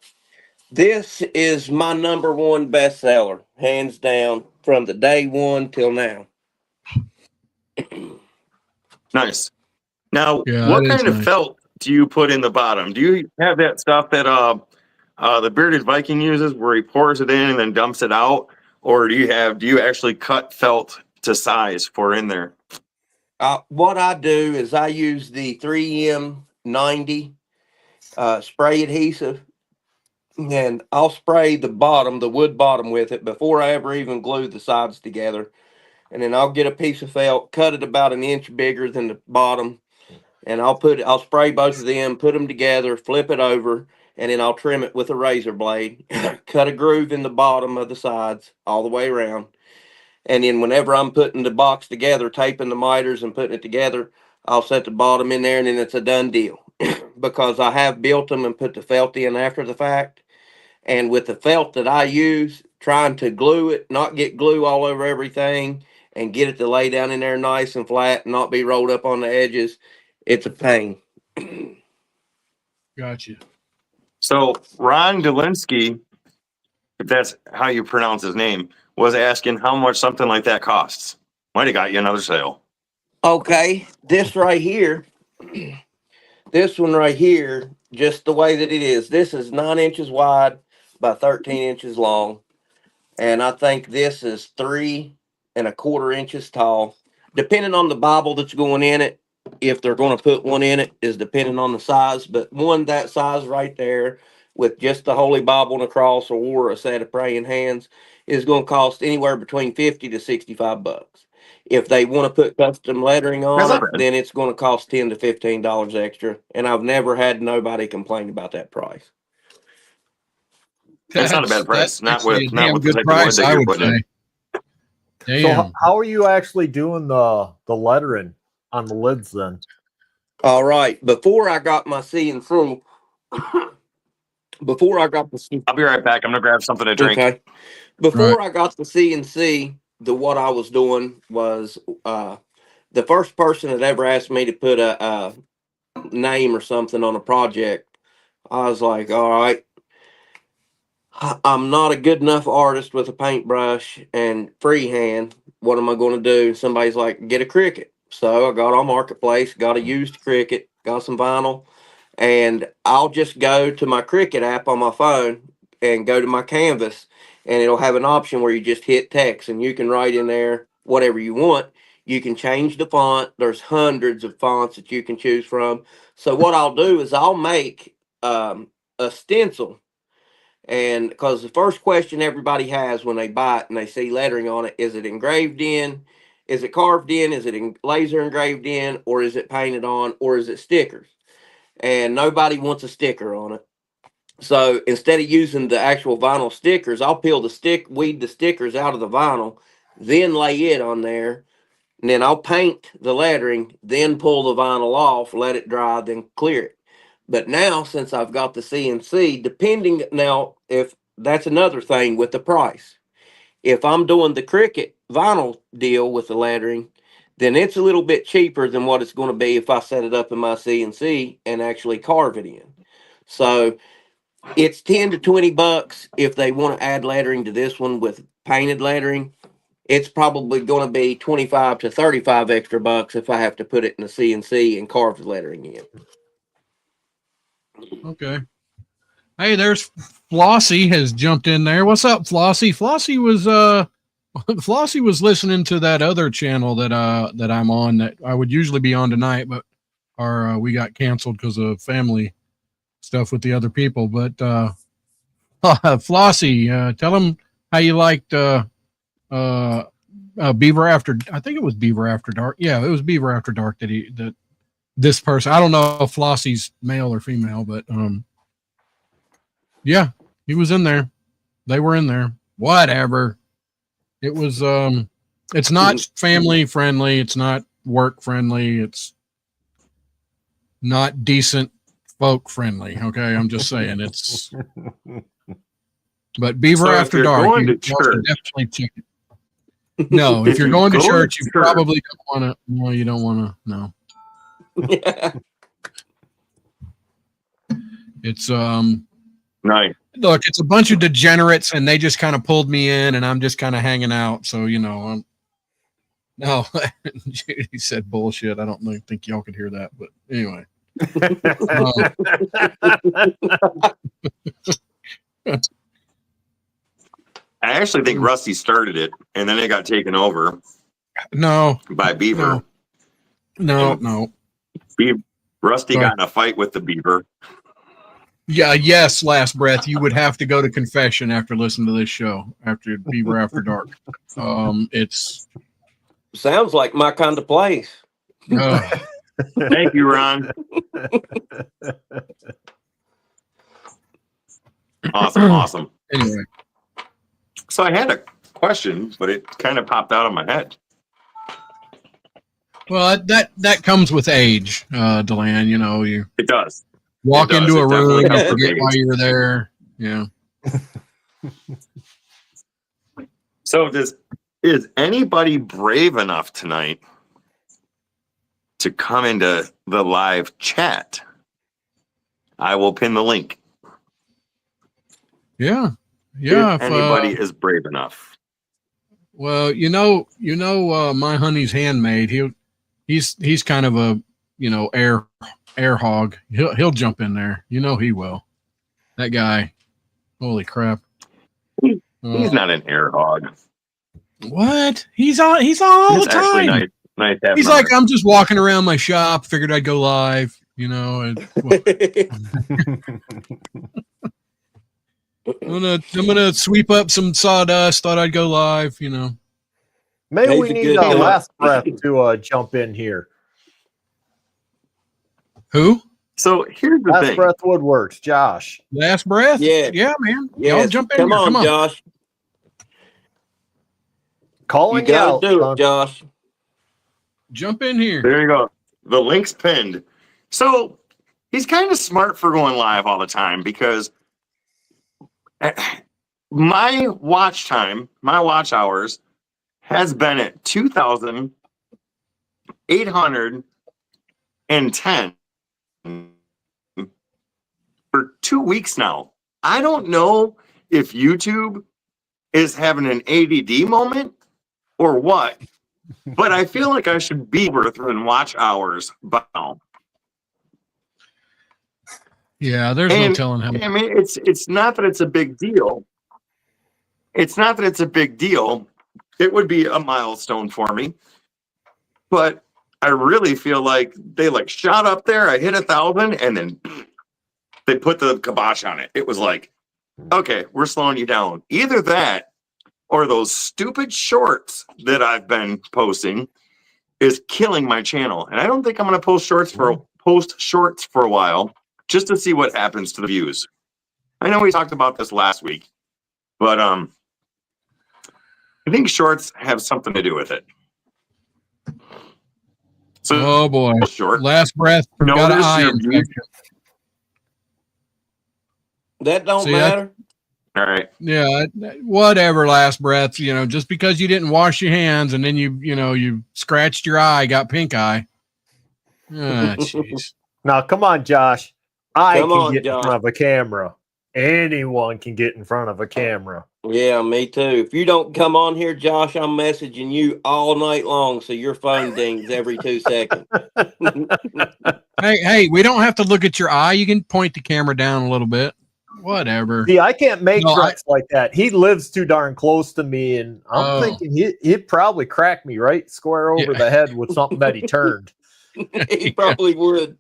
this is my #1 bestseller, hands down, from the day one till now. Nice. Now, Yeah, what kind of felt do you put in the bottom? Do you have that stuff that the bearded Viking uses where he pours it in and then dumps it out? Or do you actually cut felt to size for in there? What I do is I use the 3M90 spray adhesive, and I'll spray the bottom, the wood bottom with it before I ever even glue the sides together. And then I'll get a piece of felt, cut it about an inch bigger than the bottom, and I'll spray both of them, put them together, flip it over, and then I'll trim it with a razor blade, cut a groove in the bottom of the sides all the way around. And then whenever I'm putting the box together, taping the miters and putting it together, I'll set the bottom in there, and then it's a done deal. Because I have built them and put the felt in after the fact. And with the felt that I use, trying to glue it, not get glue all over everything, and get it to lay down in there nice and flat and not be rolled up on the edges, it's a pain. Gotcha. So Ron Delinsky, if that's how you pronounce his name, was asking how much something like that costs. Might have got you another sale. Okay, this right here, this one right here, just the way that it is, this is 9 inches wide by 13 inches long. And I think this is 3¼ inches tall. Depending on the Bible that's going in it, if they're going to put one in it, is depending on the size. But one that size right there, with just the Holy Bible and a cross or a set of praying hands, is going to cost anywhere between $50 to $65. If they want to put custom lettering on That's it, not bad. then it's going to cost $10 to $15 extra. And I've never had nobody complain about that price. It's not a bad price. That's Not actually with a not damn with the good type of wood price, that I you're would putting in. say. So Damn. how are you actually doing the lettering on the lids then? All right. Before I got my CNC, before I got the I'll be right back. I'm gonna grab something to drink. okay, before Right. I got the CNC, what I was doing was the first person that ever asked me to put a name or something on a project. I was like, all right, I'm not a good enough artist with a paintbrush and freehand. What am I going to do? Somebody's like, get a Cricut. So I got on Marketplace, got a used Cricut, got some vinyl, and I'll just go to my Cricut app on my phone and go to my canvas, and it'll have an option where you just hit text and you can write in there whatever you want. You can change the font. There's hundreds of fonts that you can choose from. So what I'll do is I'll make a stencil, and because the first question everybody has when they buy it and they see lettering on it, is it engraved in? Is it carved in? Is it laser engraved in? Or is it painted on? Or is it stickers? And nobody wants a sticker on it. So instead of using the actual vinyl stickers, I'll weed the stickers out of the vinyl, then lay it on there. And then I'll paint the lettering, then pull the vinyl off, let it dry, then clear it. But now, since I've got the CNC, depending now, if that's another thing with the price. If I'm doing the Cricut vinyl deal with the lettering, then it's a little bit cheaper than what it's going to be if I set it up in my CNC and actually carve it in. So it's 10 to 20 bucks if they want to add lettering to this one with painted lettering. It's probably going to be 25 to 35 extra bucks if I have to put it in the CNC and carve the lettering in. Okay. Hey, there's Flossie has jumped in there. What's up, Flossie? Flossie was listening to that other channel that I'm on that I would usually be on tonight, but we got canceled because of family stuff with the other people. But Flossie, tell them how you liked Beaver After. I think it was Beaver After Dark. Yeah, it was Beaver After Dark that this person. I don't know if Flossie's male or female, but yeah, he was in there. They were in there. Whatever. It was it's not family friendly, it's not work friendly, it's not decent folk friendly. Okay, I'm just saying it's but Beaver So if After you're Dark, going you to all should church- definitely check it. No, if you're going to church, you probably don't want to. No, you don't want to. No, it's Nice. look, it's a bunch of degenerates, and they just kind of pulled me in, and I'm just kind of hanging out. So no, Judy said bullshit. I don't think y'all could hear that, but anyway. I actually think Rusty started it, and then it got taken over No, by Beaver. no. Rusty got in a fight with the Beaver. Yeah, yes, last breath. You would have to go to confession after listening to this show, after Beaver After Dark. It's Sounds like my kind of place. Thank you, Ron. Awesome. Anyway. So I had a question, but it kind of popped out of my head. Well, that comes with age, Deland. You know, you It does. walk into a room, you definitely forget why you were there. Yeah. So is anybody brave enough tonight to come into the live chat? I will pin the link. Yeah. If anybody is brave enough. Well, my honey's handmaid. He's kind of a air hog. He'll jump in there. You know he will. That guy. Holy crap. He's not an air hog. What? He's on all the time. Nice He's like, I'm just walking around my shop. Figured I'd go live. You know. I'm gonna sweep up some sawdust. Thought I'd go live. You know. Maybe we need last breath to jump in here. Who? So here's the last thing. breath Woodworks, Josh. Last breath? Yeah, man. Yes. Y'all jump in Come here. on, Come on, Josh. Calling you gotta out, do son. it, Josh. Jump in here. There you go. The link's pinned. So he's kind of smart for going live all the time because my watch time, my watch hours has been at 2,810 for 2 weeks now. I don't know if YouTube is having an ADD moment or what, but I feel like I should be worth in watch hours by now. Yeah, there's no telling how. I mean, it's not that it's a big deal. It's not that it's a big deal. It would be a milestone for me, but I really feel like they shot up there. I hit 1,000, and then they put the kibosh on it. It was like, okay, we're slowing you down. Either that, or those stupid shorts that I've been posting is killing my channel. And I don't think I'm going to post shorts for a while, just to see what happens to the views. I know we talked about this last week, but I think shorts have something to do with it. So, oh boy, short. Last breath. Got an eye infection. That don't matter. All right. Yeah, whatever. Last breath. You know, just because you didn't wash your hands and then you scratched your eye, got pink eye. Ah, jeez. Now, come on, Josh. I Come can on, get Josh. in front of a camera. Anyone can get in front of a camera. Yeah, me too. If you don't come on here, Josh, I'm messaging you all night long, so your phone dings every 2 seconds. Hey, we don't have to look at your eye. You can point the camera down a little bit. Whatever. See, I can't make threats like that. He lives too darn close to me, and I'm thinking he'd probably crack me right square over the head with something that he turned. He probably would.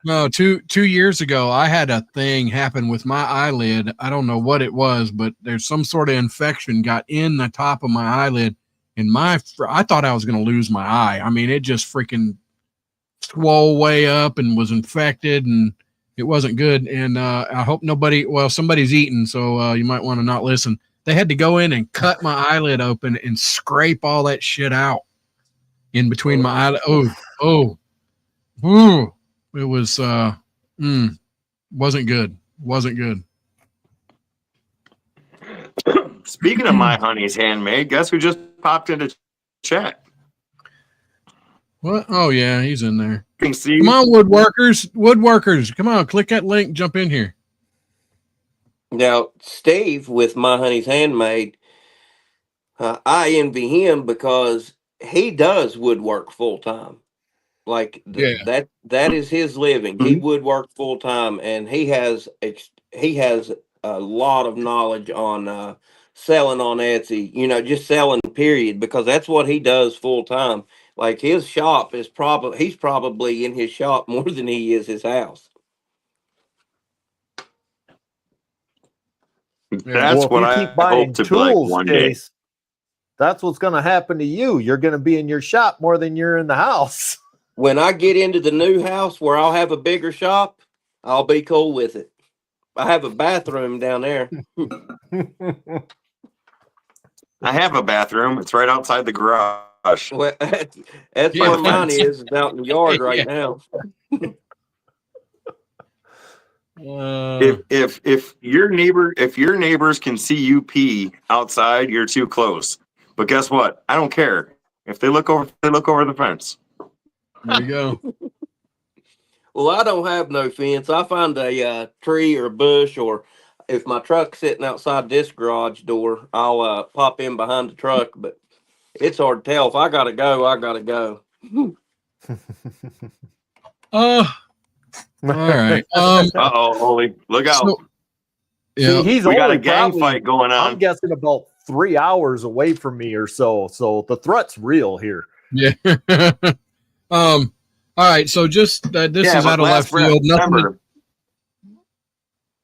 No, 2 years ago, I had a thing happen with my eyelid. I don't know what it was, but there's some sort of infection got in the top of my eyelid, and I thought I was going to lose my eye. I mean, it just freaking swole way up and was infected, and it wasn't good. And I hope somebody's eating, so you might want to not listen. They had to go in and cut my eyelid open and scrape all that shit out in between my eyelid. Oh. It was wasn't good. Speaking of my honey's handmaid, guess who just popped into chat? What? Oh yeah, he's in there. You can see. Come on, woodworkers. Come on, click that link, jump in here. Now, Steve with My Honey's Handmaid, I envy him because he does woodwork full time. Like that is his living. He woodworks full time, and he has a lot of knowledge on selling on Etsy. You know, just selling period, because that's what he does full time. Like his shop is he's probably in his shop more than he is his house. That's Well, what if you I keep buying hope to be like tools, one day. Chase, that's what's going to happen to you. You're going to be in your shop more than you're in the house. When I get into the new house where I'll have a bigger shop, I'll be cool with it. I have a bathroom down there. I have a bathroom. It's right outside the garage. Well, that's Yeah, where mine that's- is out in the yard right Yeah. now. If your neighbors can see you pee outside, you're too close. But guess what? I don't care. If they look over the fence. there you go. Well, I don't have no fence. I find a tree or a bush, or if my truck's sitting outside this garage door, I'll pop in behind the truck. But it's hard to tell. If I gotta go, I gotta go. All right. Uh-oh, Oli. Look out. So, yeah. See, he's We got only a gang probably, fight going on. I'm guessing about 3 hours away from me or so. So the threat's real here. Yeah. All right. So just this Yeah, is but out of left last breath, field. Nothing. remember.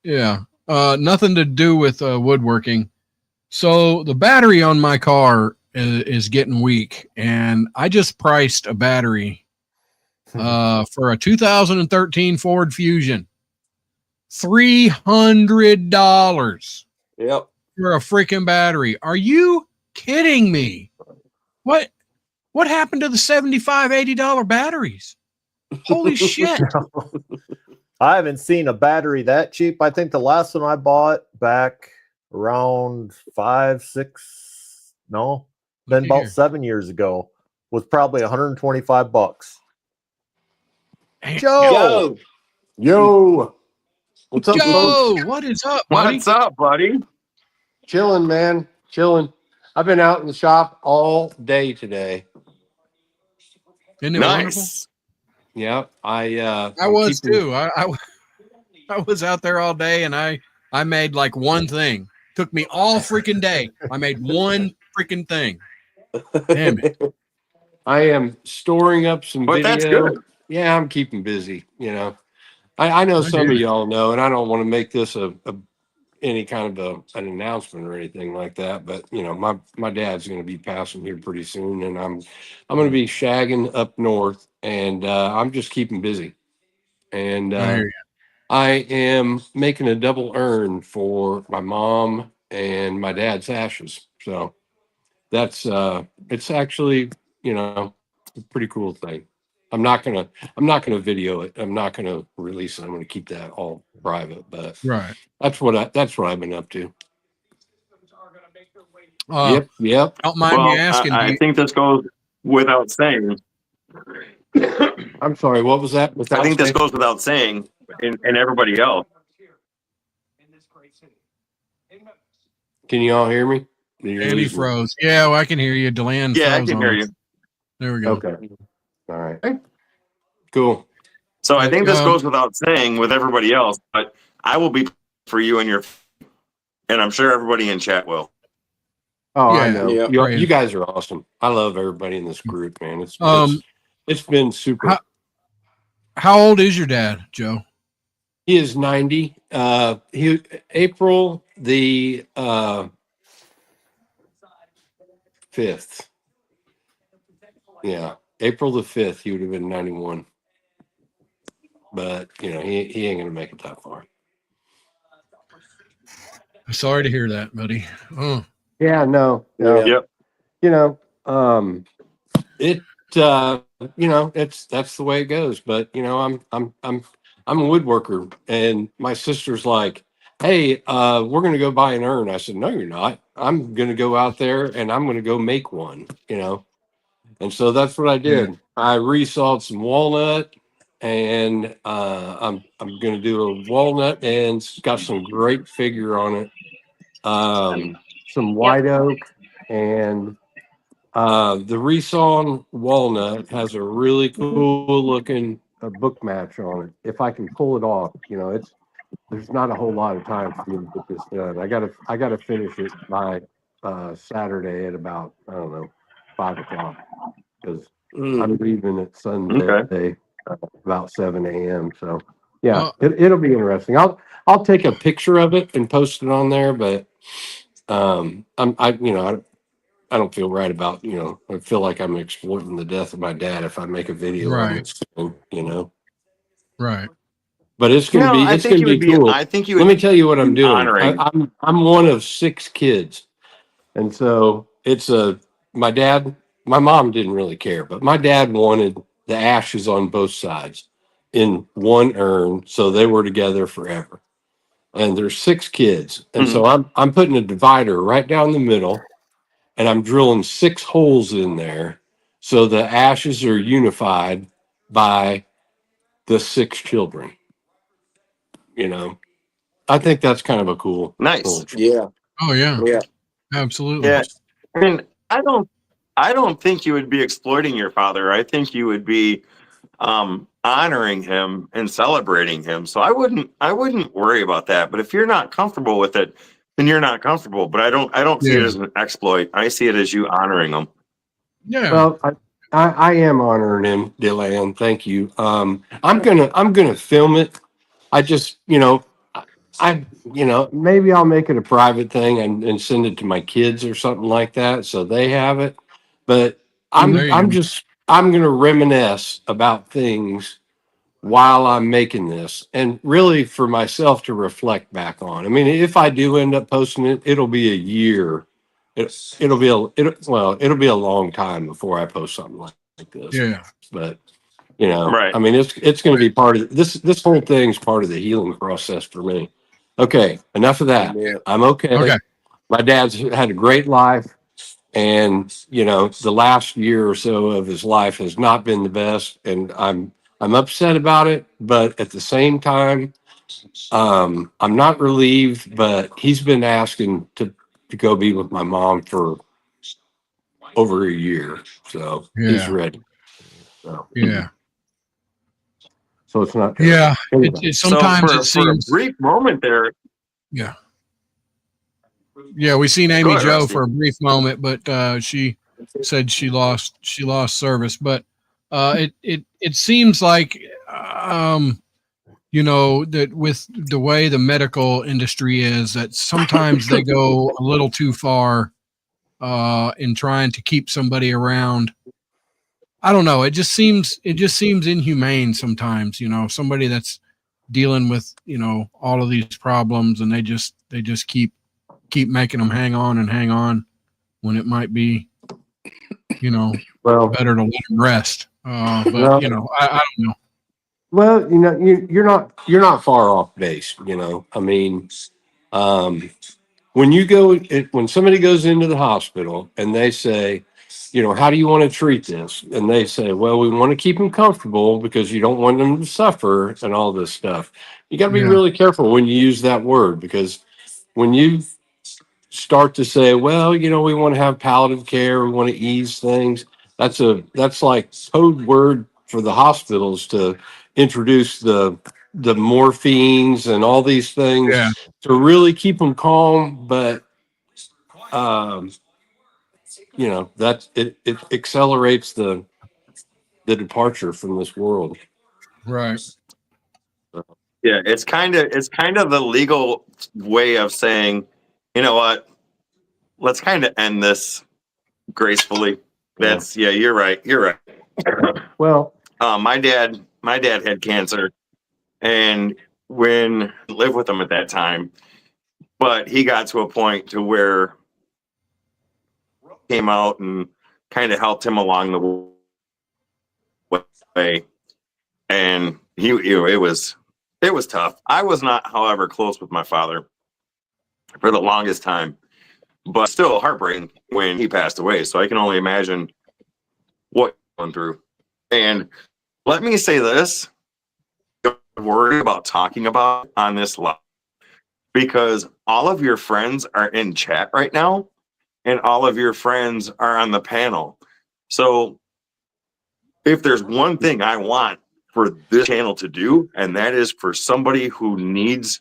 Yeah. Nothing to do with woodworking. So the battery on my car is getting weak, and I just priced a battery for a 2013 Ford Fusion. $300 Yep. for a freaking battery. Are you kidding me? What happened to the $75, $80 batteries? Holy shit. I haven't seen a battery that cheap. I think the last one I bought back around about 7 years ago was probably $125. Joe, Yo, what's up, folks? Joe, what is up, buddy? What's up, buddy? Chilling, man, chilling. I've been out in the shop all day today. Isn't it wonderful? Nice. Yeah, I was too. I was out there all day, and I made like one thing. Took me all freaking day. I made one freaking thing. Damn it. I am storing up some But video. that's good. Yeah, I'm keeping busy. I know some of y'all know, and I don't want to make this any kind of an announcement or anything like that. But my dad's going to be passing here pretty soon, and I'm going to be shagging up north, and I'm just keeping busy. And I hear you. I am making a double urn for my mom and my dad's ashes. So that's it's actually, a pretty cool thing. I'm not gonna video it. I'm not gonna release it. I'm gonna keep that all private. But Right. that's what I've been up to. Yep. Don't mind Well, me asking. I think this goes without saying. I'm sorry. What was that? I think this goes without saying, and everybody else. Can you all hear me? And he froze. Yeah, well, I can hear you. Deland Yeah, I froze can on hear us. you. There we go. Okay. All right. Cool. So I think this goes without saying with everybody else, but I will be for you and I'm sure everybody in chat will. Oh, I Yeah. know. Yeah. You guys are awesome. I love everybody in this group, man. It's been super. How old is your dad, Joe? He is 90. He April the 5th. Yeah, April the 5th. He would have been 91. But he ain't gonna make it that far. Sorry to hear that, buddy. Oh, Yeah, no. Yep. That's the way it goes. But I'm a woodworker, and my sister's like, "Hey, we're gonna go buy an urn." I said, "No, you're not. I'm gonna go out there and I'm gonna go make one." And so that's what I did. Yeah. I resawed some walnut, and I'm gonna do a walnut, and it's got some great figure on it. Some white oak, and the resawn walnut has a really cool looking book match on it. If I can pull it off, there's not a whole lot of time for me to get this done. I gotta finish it by Saturday at about, I don't know, 5:00, because I'm leaving at Sunday about 7 a.m. So yeah, it'll be interesting. I'll take a picture of it and post it on there, but I don't feel right about, I feel like I'm exploiting the death of my dad if I make a video of Right. it. Right. But it's gonna No, be I it's think gonna you be would be. cool. I think you Let would me tell you what I'm be doing. honoring. I'm one of 6 kids, and so my dad. My mom didn't really care, but my dad wanted the ashes on both sides in one urn, so they were together forever. And there's 6 kids, and Mhm. so I'm putting a divider right down the middle, and I'm drilling 6 holes in there, so the ashes are unified by the 6 children. You know, I think that's kind of a cool. Nice. Yeah. Oh yeah. Yeah. Absolutely. Yeah, and I don't think you would be exploiting your father. I think you would be honoring him and celebrating him. So I wouldn't worry about that. But if you're not comfortable with it, then you're not comfortable. But I don't see it Yeah. as an exploit. I see it as you honoring him. Yeah. Well, I am honoring him, Dylan. Thank you. I'm gonna film it. I just, maybe I'll make it a private thing and send it to my kids or something like that, so they have it. But There you go. I'm gonna reminisce about things while I'm making this, and really for myself to reflect back on. I mean, if I do end up posting it, it'll be a year. It'll be a long time before I post something like this. Yeah. But Right. I mean, it's going to be part of this. This whole thing's part of the healing process for me. Okay, enough of that. Yeah. I'm okay. Okay. My dad's had a great life, and the last year or so of his life has not been the best, and I'm upset about it. But at the same time, I'm not relieved. But he's been asking to go be with my mom for over a year, so he's Yeah. ready. So, Yeah. so it's not terrible. Yeah. Anyway, So Sometimes it for a seems. brief moment there, Yeah. Yeah. We seen go Amy ahead, Jo Rusty. for a brief moment, but she said she lost service. But it seems like that with the way the medical industry is, that sometimes they go a little too far in trying to keep somebody around. I don't know. It just seems inhumane sometimes. Somebody that's dealing with all of these problems, and they just keep making them hang on when it might be you know well, better to let them rest. But well, I don't know. well, you're not far off base. I mean, um, when somebody goes into the hospital and they say, how do you want to treat this? And they say, well, we want to keep them comfortable because you don't want them to suffer and all this stuff. You got to be Yeah, really careful when you use that word, because when you start to say, well, we want to have palliative care, we want to ease things. That's like code word for the hospitals to introduce the morphines and all these yeah, things to really keep them calm. But um, that it accelerates the departure from this world. right. Yeah, it's kind of the legal way of saying, you know what, let's kind of end this gracefully. Yeah. Yeah, you're right. You're right. Well, My dad had cancer, and when I lived with him at that time, but he got to a point to where he came out and kind of helped him along the way, and it was tough. I was not, however, close with my father for the longest time, but still heartbreaking when he passed away. So I can only imagine what he went through. And let me say this: don't worry about talking about it on this live, because all of your friends are in chat right now, and all of your friends are on the panel. So if there's one thing I want for this channel to do, and that is for somebody who needs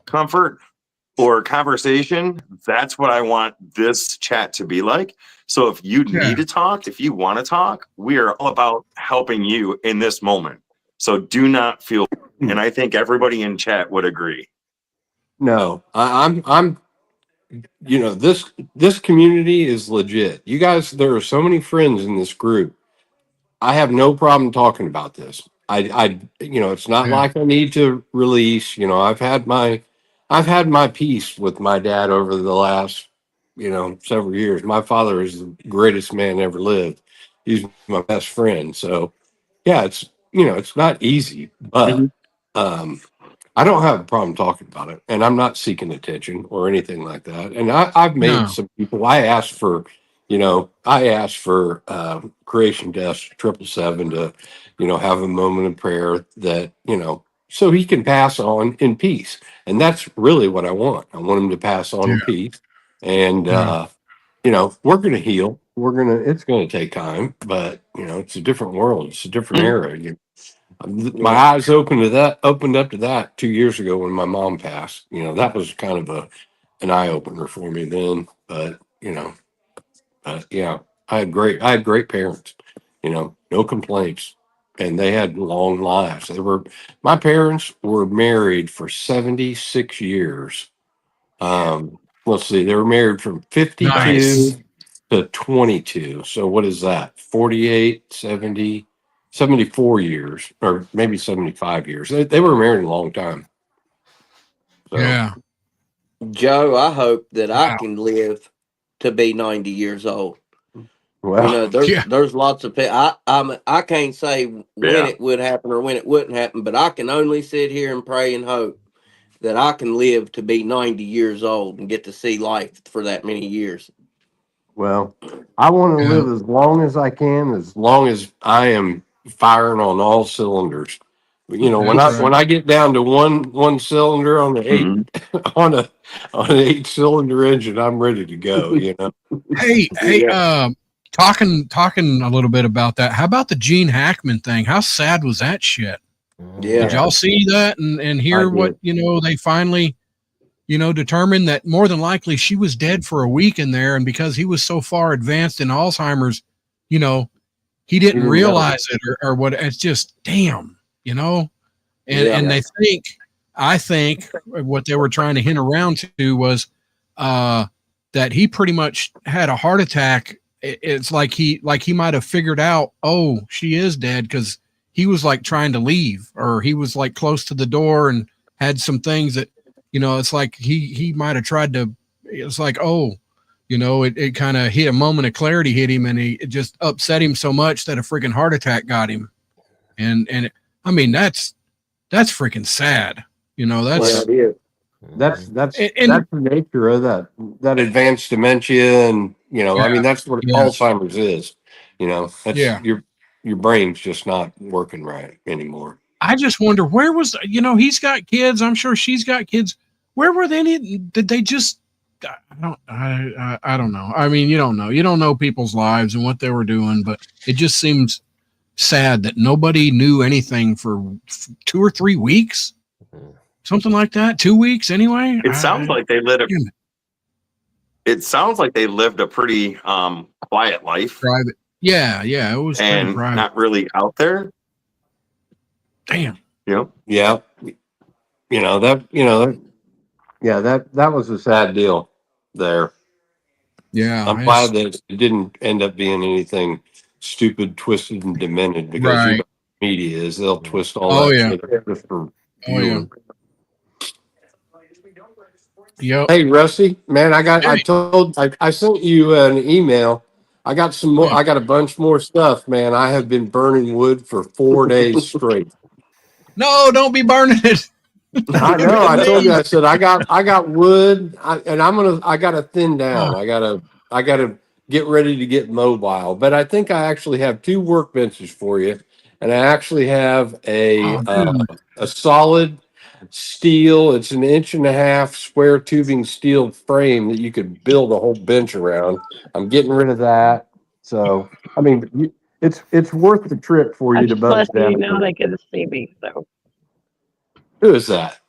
comfort or conversation, that's what I want this chat to be like. So if you Yeah, need to talk, if you want to talk, we are all about helping you in this moment. So do not feel, and I think everybody in chat would agree. no, I'm you know, this community is legit. You guys, there are so many friends in this group. I have no problem talking about this. You know, it's not Yeah. like I need to release. You know, I've had my peace with my dad over the last, you know, several years. My father is the greatest man ever lived. He's my best friend. So yeah, it's, you know, it's not easy, but Mhm. um, I don't have a problem talking about it, and I'm not seeking attention or anything like that. And I've made No. some people. I asked for, you know, I asked for Creation Desk 777 to, you know, have a moment of prayer that, you know, so he can pass on in peace. And that's really what I want. I want him to pass on Yeah. in peace. And Yeah. you know, we're gonna heal. It's gonna take time, but you know, it's a different world. It's a different Mhm. era. My eyes opened up to that 2 years ago when my mom passed. You know, that was kind of an eye opener for me then. But you know, yeah, I had great parents. You know, no complaints, and they had long lives. My parents were married for 76 years. Let's see, they were married from 52 Nice. to 22. So what is that? 48, 70, 74 years, or maybe 75 years. They were married a long time. So Yeah. Joe, I hope that I Wow. can live to be 90 years old. You well, know, Yeah. there's lots of people. I can't say when Yeah. it would happen or when it wouldn't happen, but I can only sit here and pray and hope that I can live to be 90 years old and get to see life for that many years. well, I want to Yeah. live as long as I can, as long as I am firing on all cylinders. You know, That's right. when I get down to one cylinder on the eight Mhm. on a on an 8 cylinder engine, I'm ready to go. You know. Hey, Yeah. talking a little bit about that. How about the Gene Hackman thing? How sad was that shit? Did Yeah. y'all see that and I hear what, did. you know, they finally, you know, determined that more than likely she was dead for a week in there, and because he was so far advanced in Alzheimer's, you know, he He didn't didn't know. realize it or what. It's just damn, you know. Yeah. And I think what they were trying to hint around to was uh that he pretty much had a heart attack. It's like he might have figured out, oh, she is dead, because he was like trying to leave, or he was like close to the door and had some things that, you know, it's like he might have tried to, it's like, oh, you know, it kind of hit a moment of clarity hit him, and it just upset him so much that a freaking heart attack got him. And I mean, that's freaking sad. You know, Yeah, that's it is. and That's the nature of that advanced dementia, and you know, I yeah, mean, that's what yeah, Alzheimer's is. You know, that's yeah. your brain's just not working right anymore. I just wonder where was, you know, he's got kids. I'm sure she's got kids. Where were they? Did they just? I don't know. I mean, you don't know. You don't know people's lives and what they were doing, but it just seems sad that nobody knew anything for 2 or 3 weeks, something like that. 2 weeks anyway. It sounds like they lived a Damn it, it sounds like they lived a pretty quiet life private. Yeah, yeah, it was pretty and private. not really out there. Damn. You know. Yeah, you know that. You know, yeah, that was a sad deal there. Yeah, I'm it's glad that it didn't end up being anything stupid, twisted, and demented, because you know right. what media is, they'll twist all Oh that yeah. shit up just for Oh yeah. viewing. Yep. Hey, Rusty, man, Hey. I sent you an email. I got some more, Oh. I got a bunch more stuff, man. I have been burning wood for 4 days straight. No, don't be burning it. I Give me know. the I told you, news. I said, I got wood, and I got to thin down. Oh, I gotta get ready to get mobile, but I think I actually have two workbenches for you. And I actually have oh, dude. a solid steel. It's an 1.5 inch square tubing steel frame that you could build a whole bench around. I'm getting rid of that. So, I mean, it's worth the trip for I'm you to just buzz letting you down know here. they get to see me. So Who is that?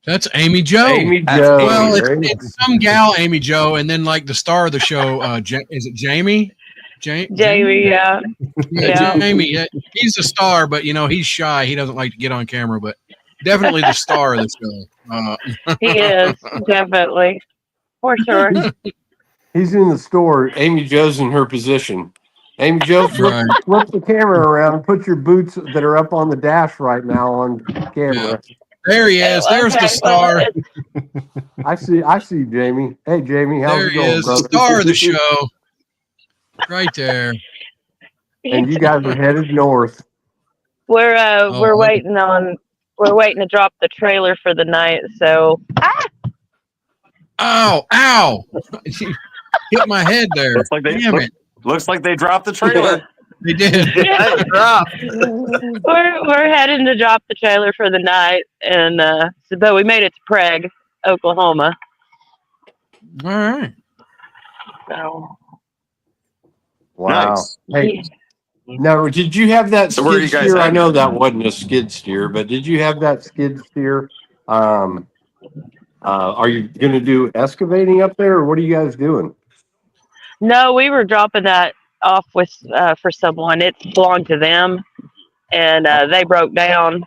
That's Amy Joe. Amy That's Joe. Amy. Well, There you it's some gal, Amy Joe, and then like the star of the show, is it Jamie? Jamie? Jamie, yeah, Yeah, yeah, Jamie. Yeah, he's the star, but you know he's shy. He doesn't like to get on camera, but definitely the star of the show. he is definitely. For sure. He's in the store. Amy Jo's in her position. Amy Jo, Right. flip the camera around and put your boots that are up on the dash right now on camera. There he is. There's the star. I see Jamie. Hey Jamie, how's There it he going, is, the brother? star of the show. Right there. And you guys are headed north. We're Oh, we're okay. waiting to drop the trailer for the night. So Ow! Hit my head there. Looks like they Damn it. looks like they dropped the trailer. They did. yeah, we're heading to drop the trailer for the night, and but we made it to Prague, Oklahoma. All right. So Wow. Nice. Hey, now did you have that So where are skid you guys steer? I at? know that wasn't a skid steer, but did you have that skid steer? Are you going to do excavating up there, or what are you guys doing? no, we were dropping that off with for someone. It belonged to them, and they broke down.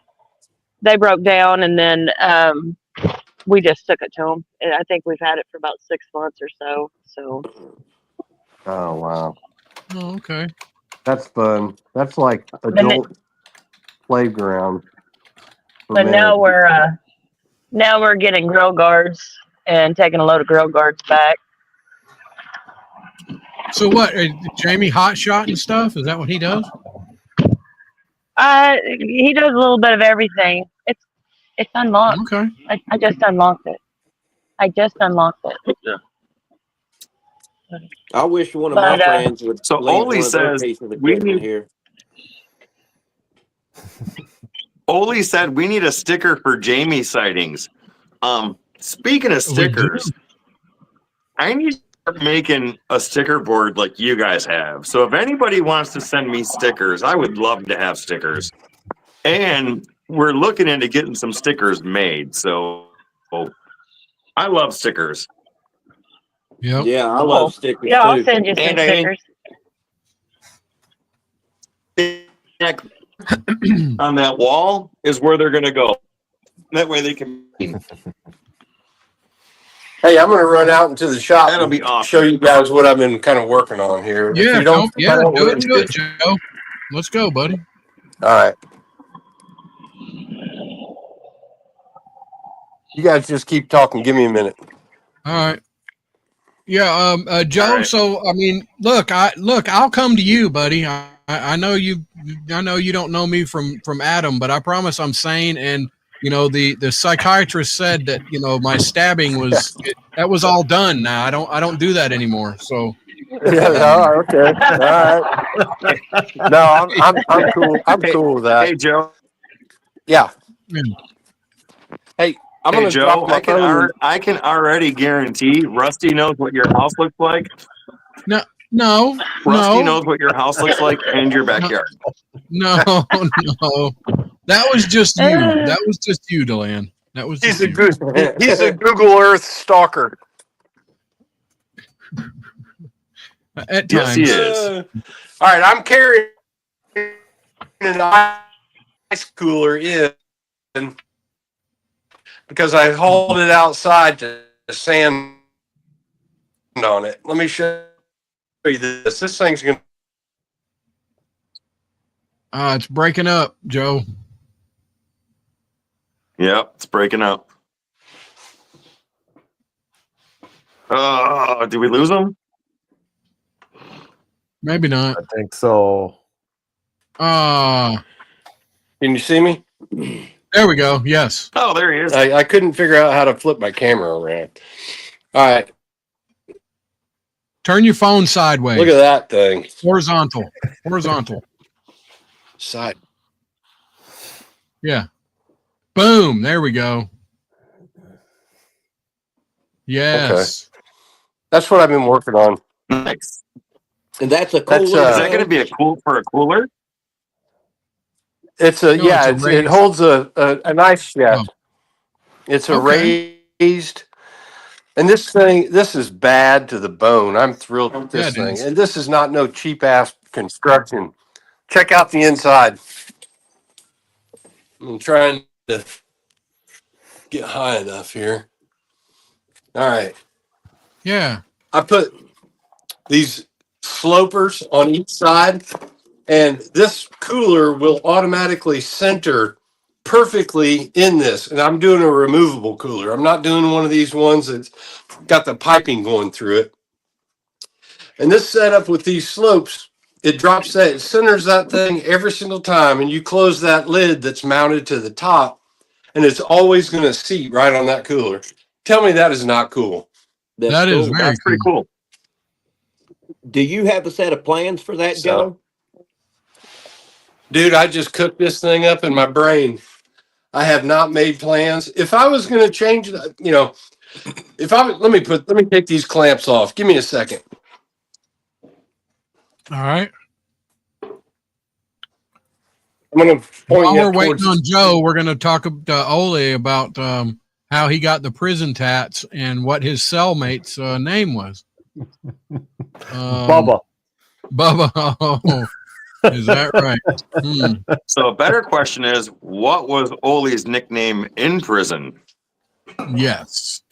And then we just took it to them. And I think we've had it for about 6 months or so. So Oh wow, Oh, okay. that's fun. That's like adult playground. for but men. now we're getting grill guards and taking a load of grill guards back. So what? Jamie hot shot and stuff? Is that what he does? He does a little bit of everything. It's unlocked. Okay. I just unlocked it. I wish one of my But, friends would So leave Oli one of their says pieces of we equipment need- here. Oli said we need a sticker for Jamie sightings. Speaking of stickers, I need to start making a sticker board like you guys have. So if anybody wants to send me stickers, I would love to have stickers. And we're looking into getting some stickers made. So I love stickers. Yep. Yeah, I love stickers yeah, I'll too. send you some And I think- stickers. On that wall is where they're going to go. That way they can. Hey, I'm going to run out into the shop. That'll and be awesome. Show you guys what I've been kind of working on here. If Yeah. you don't, Do it, Joe. Let's go, buddy. All right. You guys just keep talking. Give me a minute. All right. Yeah, Joe. All right. So I mean, I'll come to you, buddy. I know you don't know me from Adam, but I promise I'm sane. And you know, the psychiatrist said that my stabbing that was all done. Now I don't do that anymore. So Yeah. Okay. All right. No, I'm cool. I'm cool with that. Hey, Joe. Yeah. Yeah. Hey, I'm Hey, gonna Joe. drop my phone. I can already guarantee Rusty knows what your house looks like. No. Rusty knows what your house looks like and your backyard. No. That was just you. That was just you, Deland. That was just you. He's a Google Earth stalker. At Yes, times. he is. All right, I'm carrying an ice cooler in because I hauled it outside to sand on it. Let me show you this. This thing's gonna. It's breaking up, Joe. Yep, it's breaking up. Did we lose him? Maybe not. I think so. Can you see me? There we go. Yes. Oh, there he is. I couldn't figure out how to flip my camera around. All right, Turn your phone sideways. look at that thing. Horizontal. Side. Yeah. Boom. There we go. Yes. That's what I've been working on. Nice. And that's a That's, cooler. Is that going to be a cooler? It's No, it's a it holds a nice Oh. It's a Okay. raised, and this is bad to the bone. I'm thrilled with this Yeah, it thing, is. and this is not no cheap ass construction. Check out the inside. I'm trying to get high enough here. All right, Yeah. I put these slopers on each side, and this cooler will automatically center perfectly in this. And I'm doing a removable cooler. I'm not doing one of these ones that's got the piping going through it. And this setup with these slopes, it drops that, it centers that thing every single time. And you close that lid that's mounted to the top, and it's always going to seat right on that cooler. Tell me that is not cool. That's That is cool. very That's pretty cool. Do you have a set of plans for that, Joe? Dude, I just cooked this thing up in my brain. I have not made plans. If I was going to change, let me take these clamps off. Give me a second. All right. I'm going to point While you we're waiting towards on Joe, we're going to talk to Ole about how he got the prison tats and what his cellmate's name was. Bubba. Bubba. Oh, is that right? So a better question is, what was Ole's nickname in prison? Yes.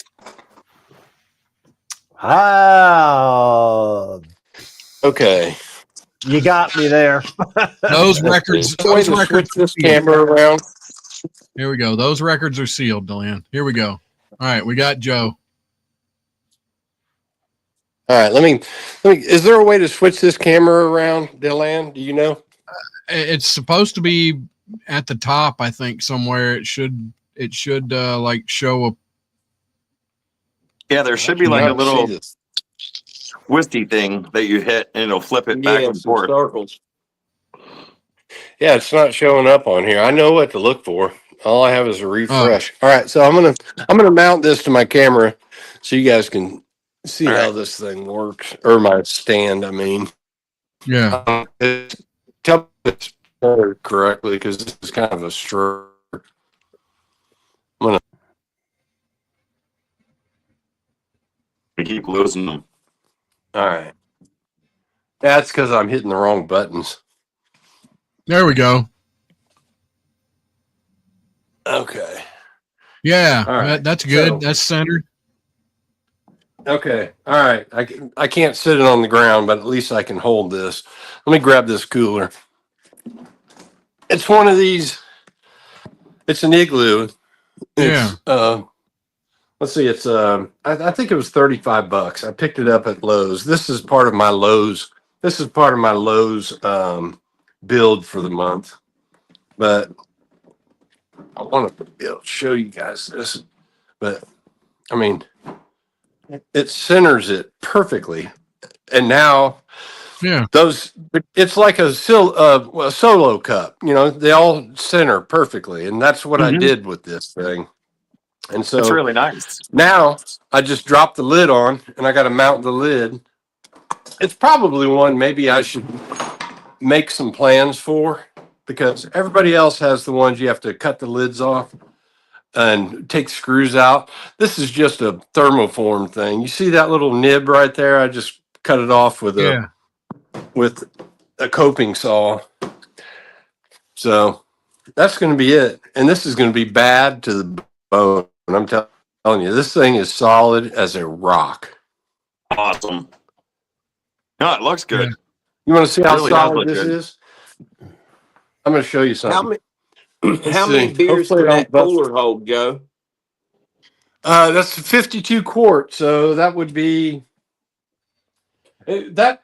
Okay. You got me there. Those records. Those records. Switch this camera around. Here we go. Those records are sealed, Deland. Here we go. All right, we got Joe. All right, let me. Is there a way to switch this camera around, Deland? Do you know? It's supposed to be at the top, I think, somewhere. It should like show a. Yeah, there should be like a little twisty thing that you hit, and it'll flip it back and forth. Circles. Yeah, it's not showing up on here. I know what to look for. All I have is a refresh. All right, so I'm gonna mount this to my camera so you guys can see how this thing works, or my stand. I mean, yeah. Tell me if it's ordered correctly, because this is kind of a stroke. We keep losing them. All right, that's because I'm hitting the wrong buttons. There we go. Okay. Yeah, All right. that's good. So, that's centered. Okay. All right. I can't sit it on the ground, but at least I can hold this. Let me grab this cooler. It's one of these. It's an Igloo. It's, let's see. It's I think it was $35. I picked it up at Lowe's. This is part of my Lowe's. This is part of my Lowe's build for the month. But I want to be able to show you guys this. But I mean, it centers it perfectly. And now, it's like a solo cup. You know, they all center perfectly, and that's what I did with this thing. And so it's really nice. Now I just drop the lid on, and I got to mount the lid. It's probably one maybe I should make some plans for, because everybody else has the ones you have to cut the lids off and take screws out. This is just a thermoform thing. You see that little nib right there? I just cut it off with a coping saw. So that's going to be it. And this is going to be bad to the bone. And I'm telling you, this thing is solid as a rock. Awesome. No, it looks good. You want to see how really solid this is? I'm going to show you something. How many beers can that cooler hold, Joe? That's 52 quart, so that would be that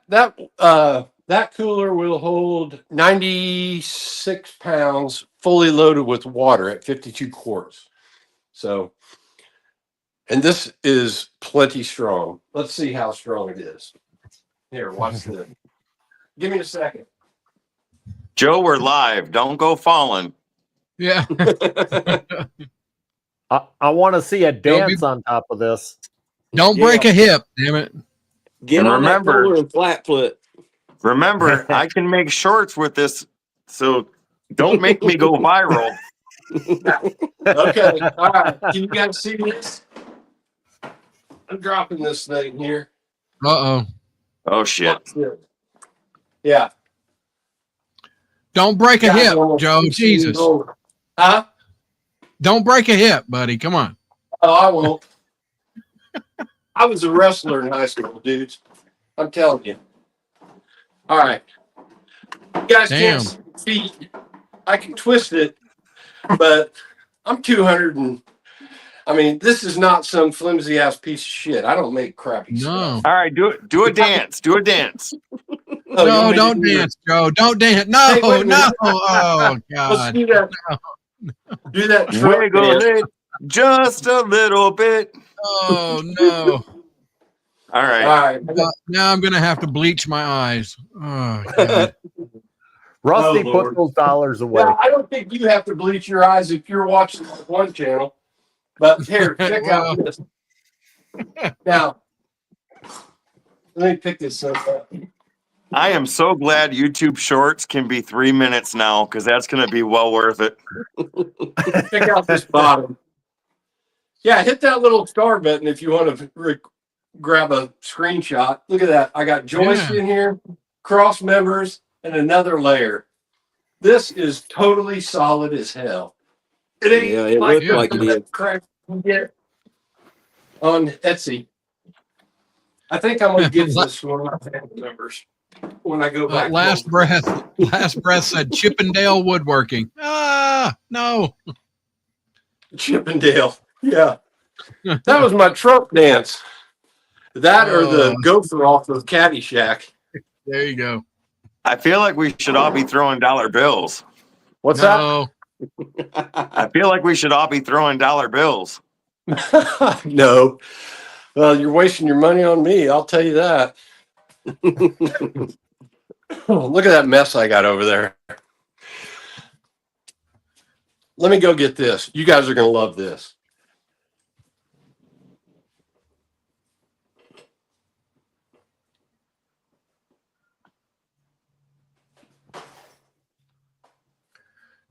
cooler will hold 96 pounds fully loaded with water at 52 quarts. So, and this is plenty strong. Let's see how strong it is. Here, watch this. Give me a second. Joe, we're live. Don't go falling. Yeah. I want to see a dance on top of this. Don't break a hip, damn it. Get on that cooler and flat foot. Remember, I can make shorts with this, so don't make me go viral. Okay, all right. Can you guys see this? I'm dropping this thing here. Uh-oh. Oh, shit. Yeah. Don't break a hip, Joe. Jesus. Huh? Don't break a hip, buddy. Come on. Oh, I won't. I was a wrestler in high school, dudes. I'm telling you. All right. You guys Damn. can't see. I can twist it, but I'm 200 and I mean, this is not some flimsy ass piece of shit. I don't make crappy No. stuff. All right, do a dance. Do a dance. Oh, you No, want me to don't do the- dance, Joe. Don't dance. No, Hey, wait a no. minute. Oh, Let's God. do that. Do that truck Wiggle dance. it just a little bit. Oh, no. All All right. right. Now I'm going to have to bleach my eyes. Oh, God. Rusty, Oh, put Lord. those dollars away. Yeah, I don't think you have to bleach your eyes if you're watching one channel. But here, check Well. out this. Now, let me pick this up. I am so glad YouTube Shorts can be 3 minutes now because that's going to be well worth it. Check out this bottom. Yeah, hit that little star button if you want to grab a screenshot. Look at that. I got joist Yeah. in here, cross members, and another layer. This is totally solid as hell. It ain't Yeah, it like looks Yeah. like it is. crap you get on Etsy. I think I'm going to get this one of my family members when I go back. Last home. breath. Last breath said Chippendale Woodworking. Ah, no. Chippendale. Yeah. That was my truck dance. That or the gopher off of Caddyshack. There you go. I feel like we should all be throwing dollar bills. What's No. I feel like we should all be throwing dollar bills. that? No. Well, you're wasting your money on me. I'll tell you that. Oh, look at that mess I got over there. Let me go get this. You guys are going to love this.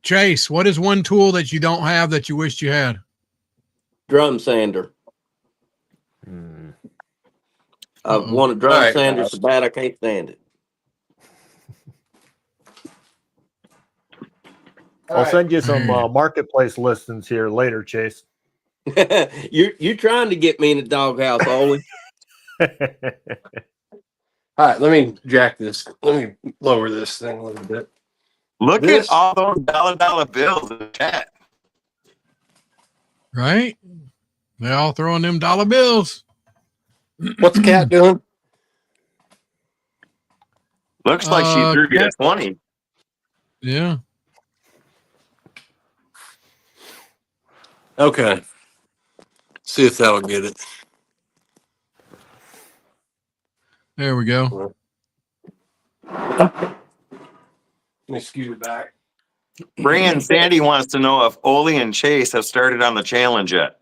Chase, what is one tool that you don't have that you wished you had? Drum sander. I want a drum All right, sander guys. so bad I can't stand it. I'll send you some marketplace listings here later, Chase. You're trying to get me in the doghouse, Ollie. All right, let me jack this. Let me lower this thing a little bit. Look This- at all those dollar bills in the chat. Right? They're all throwing them dollar bills. What's the cat doing? Looks like she threw you a 20. Yeah. Okay. See if that'll get it. There we go. Let me scoot it back. Brian Sandy wants to know if Ole and Chase have started on the challenge yet.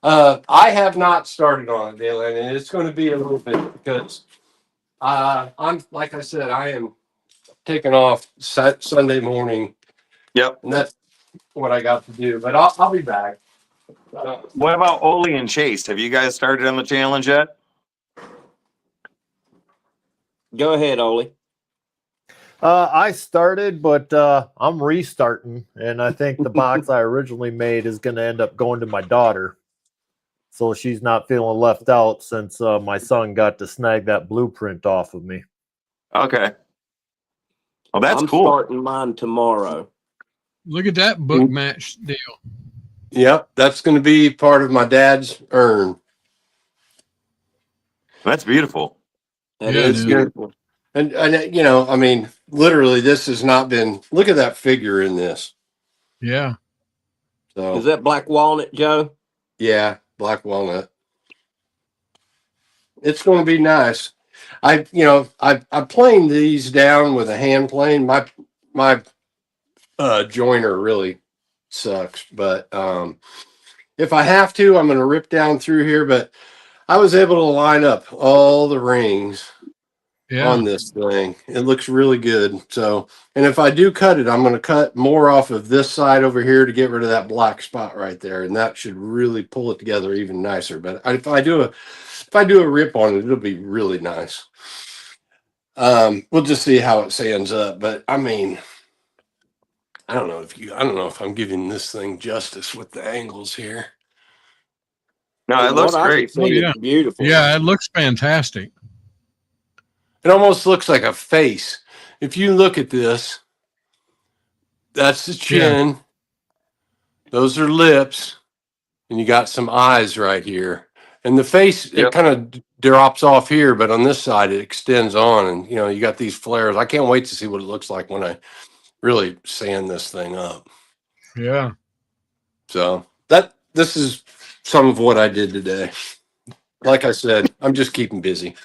I have not started on it, Daylan, and it's going to be a little bit because I'm, like I said, I am taking off Sunday morning. Yep. And that's what I got to do, but I'll be back. What about Ole and Chase? Have you guys started on the challenge yet? Go ahead, Ollie. I started, but I'm restarting, and I think the box I originally made is going to end up going to my daughter, so she's not feeling left out since my son got to snag that blueprint off of me. Okay. Well, that's I'm cool. starting mine tomorrow. Look at that book match deal. Yep, that's going to be part of my dad's urn. That's beautiful. That Yeah, is dude. beautiful. And you know, I mean, literally, this has not been. Look at that figure in this. Yeah. So Is that black walnut, Joe? yeah, black walnut. It's going to be nice. I planed these down with a hand plane. My joiner really sucks, but if I have to, I'm going to rip down through here. But I was able to line up all the rings on this thing. It looks really good. So, and if I do cut it, I'm going to cut more off of this side over here to get rid of that black spot right there, and that should really pull it together even nicer. But if I do a rip on it, it'll be really nice. We'll just see how it sands up. But I mean, I don't know if I'm giving this thing justice with the angles here. No, it From looks what I can great. Oh see, yeah, it's beautiful. yeah. It looks fantastic. It almost looks like a face. If you look at this, that's the Yeah, chin. Those are lips, and you got some eyes right here. And the face, it Yep. kind of drops off here, but on this side, it extends on, and you got these flares. I can't wait to see what it looks like when I really sand this thing up. yeah. So this is some of what I did today. Like I said, I'm just keeping busy.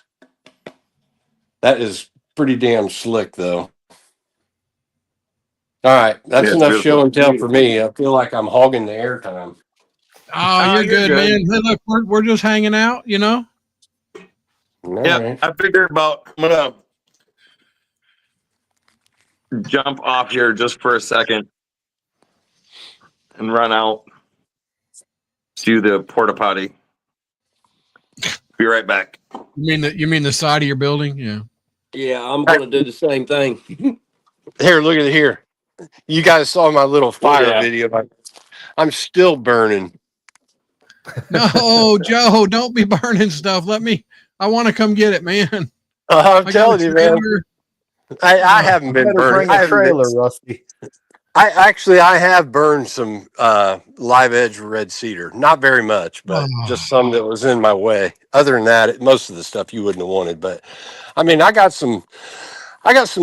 That is pretty damn slick, though. All right, that's Yeah, it's enough beautiful. show and tell for me. I feel like I'm hogging the airtime. Oh, Oh, you're you're good, good. man. Hey, look, we're just hanging out. All Yeah, right. I figured I'm gonna jump off here just for a second and run out to the porta potty. Be right back. You mean the side of your building? Yeah. Yeah, I'm going to do the same thing. Here, look at it here. You guys saw my little fire yeah. video. I'm still burning. No, Joe, don't be burning stuff. I want to come get it, man. I'm I got a telling you, man. trailer. I haven't been Better burning. bring I a haven't been. trailer, Rusty. I have burned some live edge red cedar. Not very much, but Oh, just some that was in my way. Other than that, most of the stuff you wouldn't have wanted. But I mean, I got some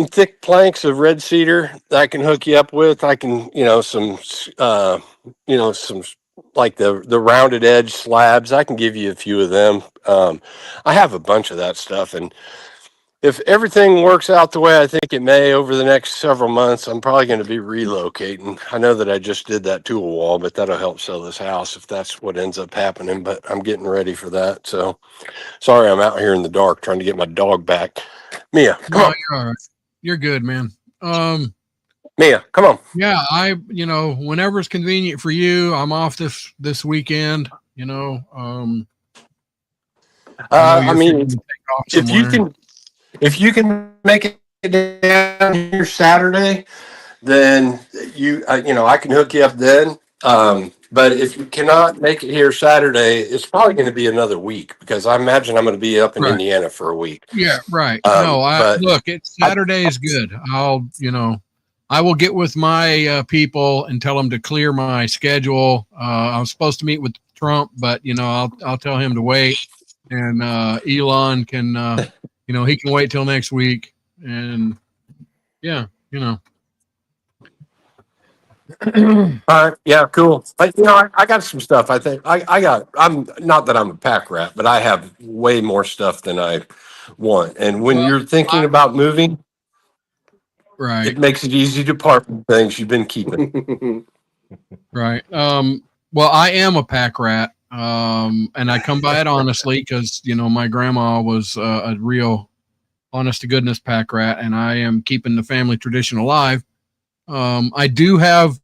thick planks of red cedar that I can hook you up with. I can, some some like the rounded edge slabs. I can give you a few of them. I have a bunch of that stuff, and if everything works out the way I think it may over the next several months, I'm probably going to be relocating. I know that I just did that to a wall, but that'll help sell this house if that's what ends up happening. But I'm getting ready for that. So sorry, I'm out here in the dark trying to get my dog back. Mia, come no, on. you're all right. You're good, man. Mia, come on. Yeah, whenever it's convenient for you, I'm off this weekend. I know I you're mean, fixing to take off if somewhere. you can make it down here Saturday, then I can hook you up then. But if you cannot make it here Saturday, it's probably going to be another week because I imagine I'm going to be up in Right. Indiana for a week. Yeah, right. No, But it's Saturday is good. I will get with my people and tell them to clear my schedule. I was supposed to meet with Trump, but I'll tell him to wait, and Elon can he can wait till next week, and yeah. all right, yeah, cool. But I got some stuff. I think I'm not that I'm a pack rat, but I have way more stuff than I want. And when Well, you're thinking about moving, right. it makes it easy to part with things you've been keeping. Right. Well, I am a pack rat. And I come by it honestly because, my grandma was a real honest to goodness pack rat, and I am keeping the family tradition alive. I do have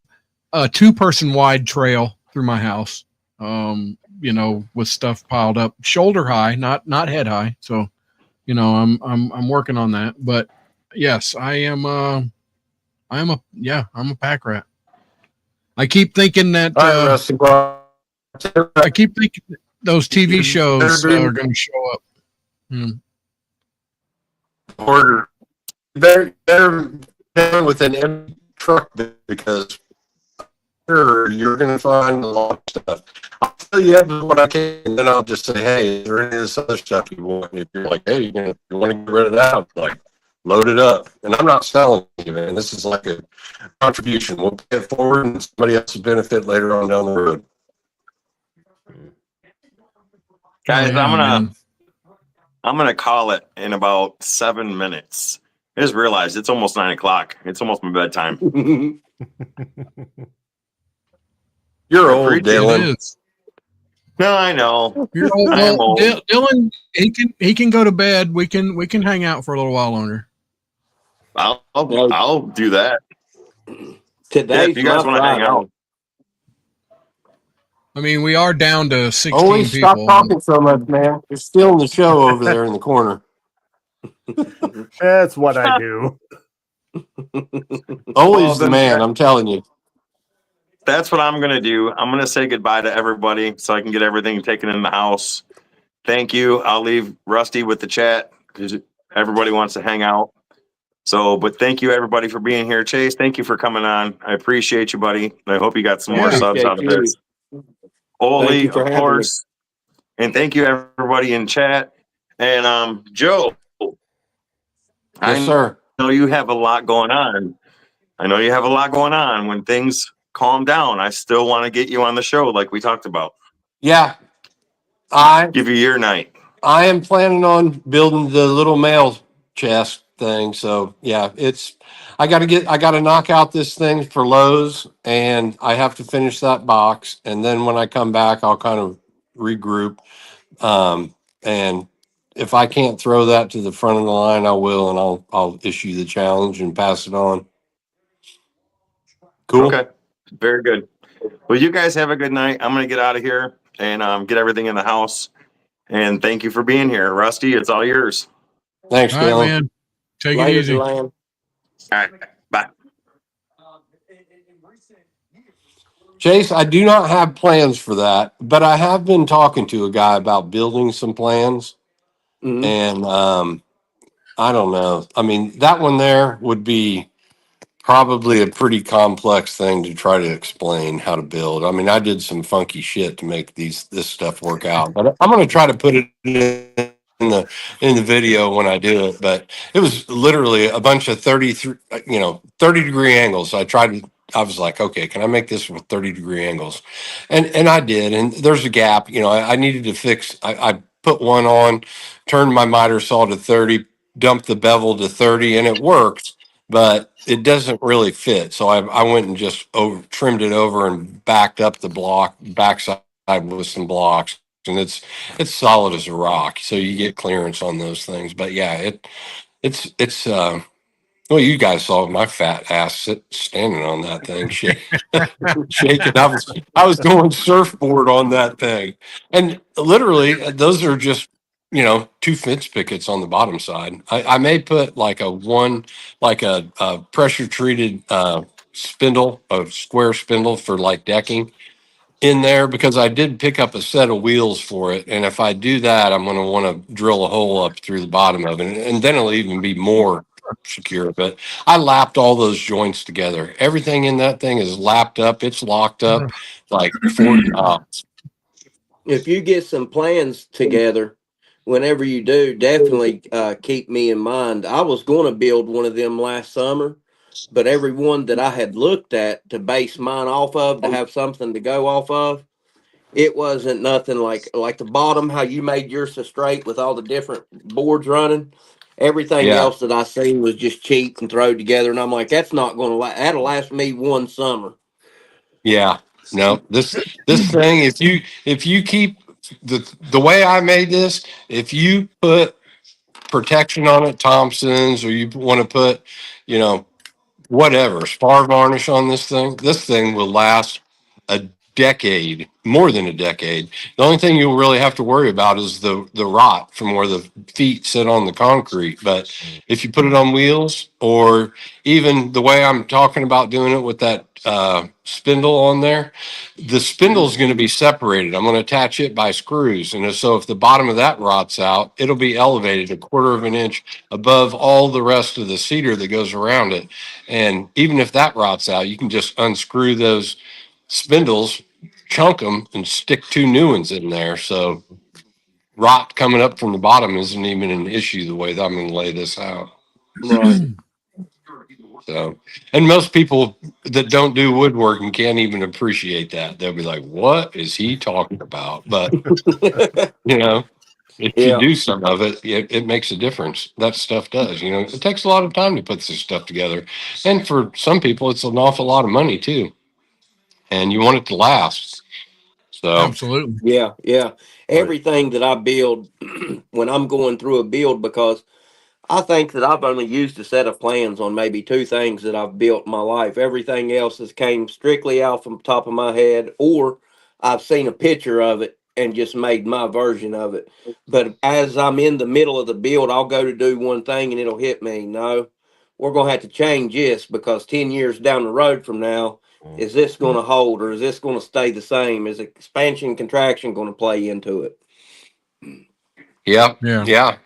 a 2-person wide trail through my house, with stuff piled up shoulder high, not head high. So, I'm working on that, but yes, I'm a pack rat. I keep thinking that All right, Rusty. I keep thinking that those TV shows are going to show up. Order. Better with an empty truck because you're going to find a lot of stuff. I'll tell you what I can, and then I'll just say, hey, is there any of this other stuff you want? If you're like, hey, you want to get rid of that, like, load it up. And I'm not selling you, man. This is like a contribution. We'll pay it forward, and somebody else will benefit later on down the road. Guys, Oh, yeah, I'm gonna call it in about 7 minutes. I just realized it's almost 9 o'clock. It's almost my bedtime. You're old, Preach it. Dylan. It is. No, I know. You're old. I am old. Dylan, he can go to bed. We can hang out for a little while longer. I'll do that. Today's if you guys my want to hang Friday. out. I mean, we are down to 16 Always stop people. talking so much, man. You're stealing the show over there in the corner. That's what I do. Always the man, I'm telling you. that's what I'm gonna do. I'm gonna say goodbye to everybody so I can get everything taken in the house. Thank you. I'll leave Rusty with the chat because everybody wants to hang out. So, but thank you everybody for being here. Chase, thank you for coming on. I appreciate you, buddy. I hope you got some I more Yeah. subs appreciate out of you. this. Thank Oli, you for of having me. course. And thank you everybody in chat. And Joe, Yes, I sir. know you have a lot going on. I know you have a lot going on. When things calm down, I still want to get you on the show like we talked about. Yeah, I Give you your night. I am planning on building the little mail chest thing. So yeah, I got to knock out this thing for Lowe's, and I have to finish that box. And then when I come back, I'll kind of regroup. And if I can't throw that to the front of the line, I will, and I'll issue the challenge and pass it on. Cool. Okay. Very good. Well, you guys have a good night. I'm going to get out of here and get everything in the house. And thank you for being here. Rusty, it's all yours. Thanks, All right, Galen. man. Take it Later, easy. Deland. All right. Bye. Chase, I do not have plans for that, but I have been talking to a guy about building some plans. Mhm. And I don't know. I mean, that one there would be probably a pretty complex thing to try to explain how to build. I mean, I did some funky shit to make this stuff work out, but I'm going to try to put it in the video when I do it. But it was literally a bunch of 30-degree angles. I was like, okay, can I make this with 30-degree angles? And I did. And there's a gap. I needed to fix. I put one on, turned my miter saw to 30, dumped the bevel to 30, and it worked, but it doesn't really fit. So I went and just trimmed it over and backed up the backside with some blocks, and it's solid as a rock. So you get clearance on those things. But yeah, it's well, you guys saw my fat ass standing on that thing, shaking. I was going surfboard on that thing, and literally those are just two fence pickets on the bottom side. I may put like a pressure treated spindle, a square spindle for like decking in there, because I did pick up a set of wheels for it. And if I do that, I'm going to want to drill a hole up through the bottom of it. And then it'll even be more secure. But I lapped all those joints together. Everything in that thing is lapped up. It's locked up like 40 knots. If you get some plans together, whenever you do, definitely keep me in mind. I was going to build one of them last summer, but every one that I had looked at to base mine off of, to have something to go off of, it wasn't nothing like the bottom, how you made yours so straight with all the different boards running. Everything Yeah. else that I seen was just cheap and thrown together, and I'm like, that's not going to that'll last me one summer. Yeah. No, this thing, if you keep the way I made this, if you put protection on it, Thompson's, or you want to put, you know, whatever, spar varnish on this thing will last a decade, more than a decade. The only thing you'll really have to worry about is the rot from where the feet sit on the concrete. But if you put it on wheels, or even the way I'm talking about doing it with that spindle on there, the spindle is going to be separated. I'm going to attach it by screws. And so if the bottom of that rots out, it'll be elevated a quarter of an inch above all the rest of the cedar that goes around it. And even if that rots out, you can just unscrew those spindles, chunk them, and stick two new ones in there. So rot coming up from the bottom isn't even an issue the way that I'm going to lay this out. Right. So, and most people that don't do woodworking can't even appreciate that. They'll be like, "What is he talking about?" But if you Yeah. do some of it, it makes a difference. That stuff does. It takes a lot of time to put this stuff together, and for some people, it's an awful lot of money too. And you want it to last. So, Absolutely. Yeah. Yeah. Right. Everything that I build when I'm going through a build, because I think that I've only used a set of plans on maybe two things that I've built in my life. Everything else has came strictly out from the top of my head, or I've seen a picture of it and just made my version of it. But as I'm in the middle of the build, I'll go to do one thing and it'll hit me. No, we're going to have to change this because 10 years down the road from now, Is this going to hold, or is this going to stay the same? Is expansion contraction going to play into it? Yeah. Yeah. Yeah.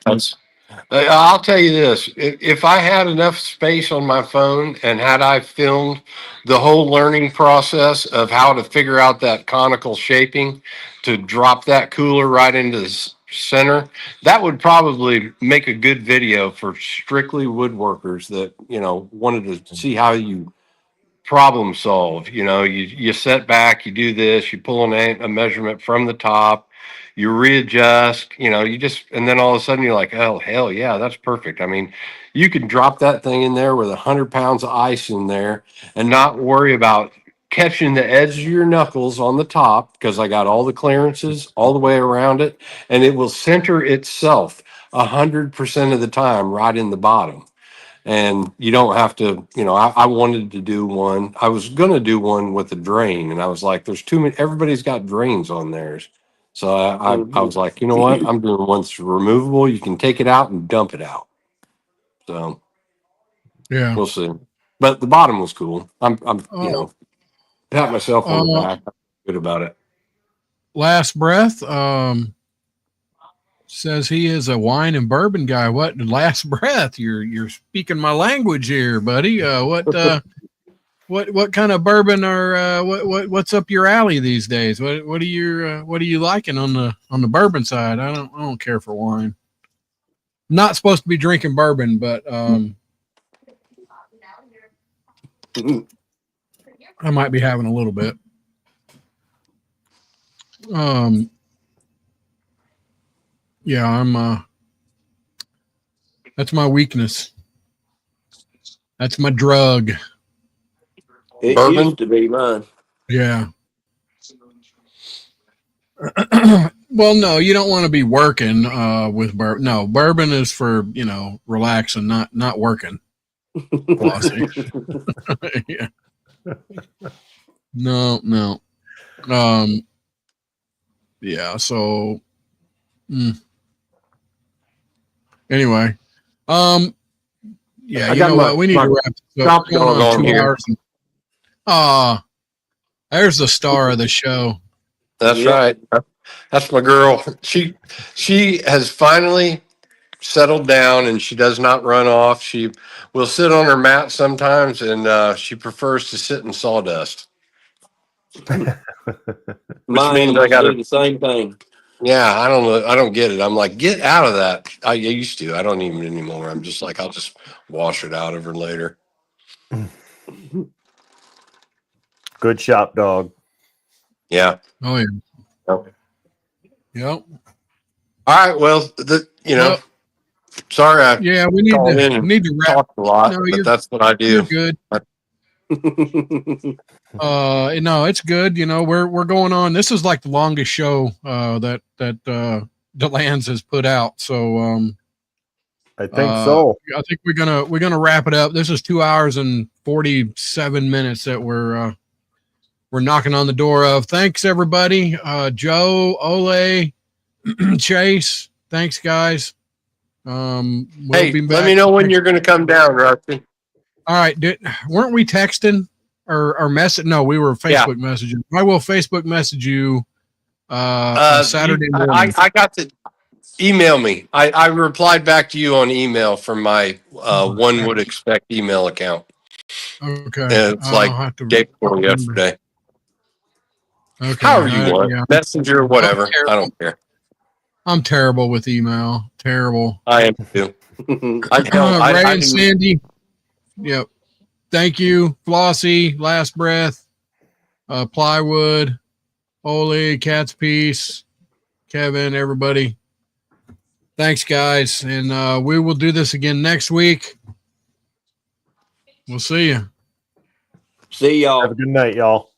I'll tell you this. If I had enough space on my phone and had I filmed the whole learning process of how to figure out that conical shaping to drop that cooler right into the center, that would probably make a good video for strictly woodworkers that, wanted to see how you problem solve. You set back, you do this, you pull a measurement from the top, you readjust, and then all of a sudden you're like, oh, hell yeah, that's perfect. I mean, you can drop that thing in there with 100 pounds of ice in there and not worry about catching the edge of your knuckles on the top, because I got all the clearances all the way around it, and it will center itself 100% of the time right in the bottom. And you don't have to, I wanted to do one. I was going to do one with a drain, and I was like, there's too many, everybody's got drains on theirs. So I was like, you know what? I'm doing one that's removable. You can take it out and dump it out. So Yeah. we'll see. But the bottom was cool. I'm Oh, pat myself on the uh, back. I'm good about it. Last breath. Says he is a wine and bourbon guy. What last breath? You're speaking my language here, buddy. What kind of bourbon or what's up your alley these days? What are you liking on the bourbon side? I don't care for wine. Not supposed to be drinking bourbon, but I might be having a little bit. Yeah, I'm that's my weakness. That's my drug. It Bourbon? used to be mine. Yeah. Well, no, you don't want to be working with bourbon. No, bourbon is for, relaxing, not working. Flossy. Yeah. No. Yeah, so anyway. Yeah, I you got know what? We need to wrap this up. We're going on 2 here. hours. There's the star of the show. That's right. That's my girl. She has finally settled down, and she does not run off. She will sit on her mat sometimes, and she prefers to sit in sawdust. Which means I got do to the same thing. Yeah, I don't know. I don't get it. I'm like, get out of that. I used to. I don't even anymore. I'm just like, I'll just wash it out of her later. Good shop dog. Yeah. Oh yeah. Yep. Yep. All right. Well, sorry. I Yeah, we need to wrap. talk a lot, No, but that's what I do. You're good. No, it's good. We're going on. This is like the longest show that DeLands has put out. So I think so. I think we're gonna wrap it up. This is 2 hours and 47 minutes that we're knocking on the door of. Thanks everybody. Joe, Ole, Chase. Thanks guys. We'll be back. Let me know when you're going to come down, Rusty. All right. Weren't we texting or message? No, we were Facebook messaging. I will Facebook message you on Saturday morning. I got to email me. I replied back to you on email from my one would expect email account. Okay. And it's like day before yesterday. Okay. However you want. Yeah. Messenger, whatever. I don't care. I'm terrible with email. Terrible. I am too. Ray and Sandy. Yep. Thank you. Flossie, Last Breath, Plywood, Ole, Cat's Piece, Kevin, everybody. Thanks, guys. And we will do this again next week. We'll see you. See y'all. Have a good night, y'all.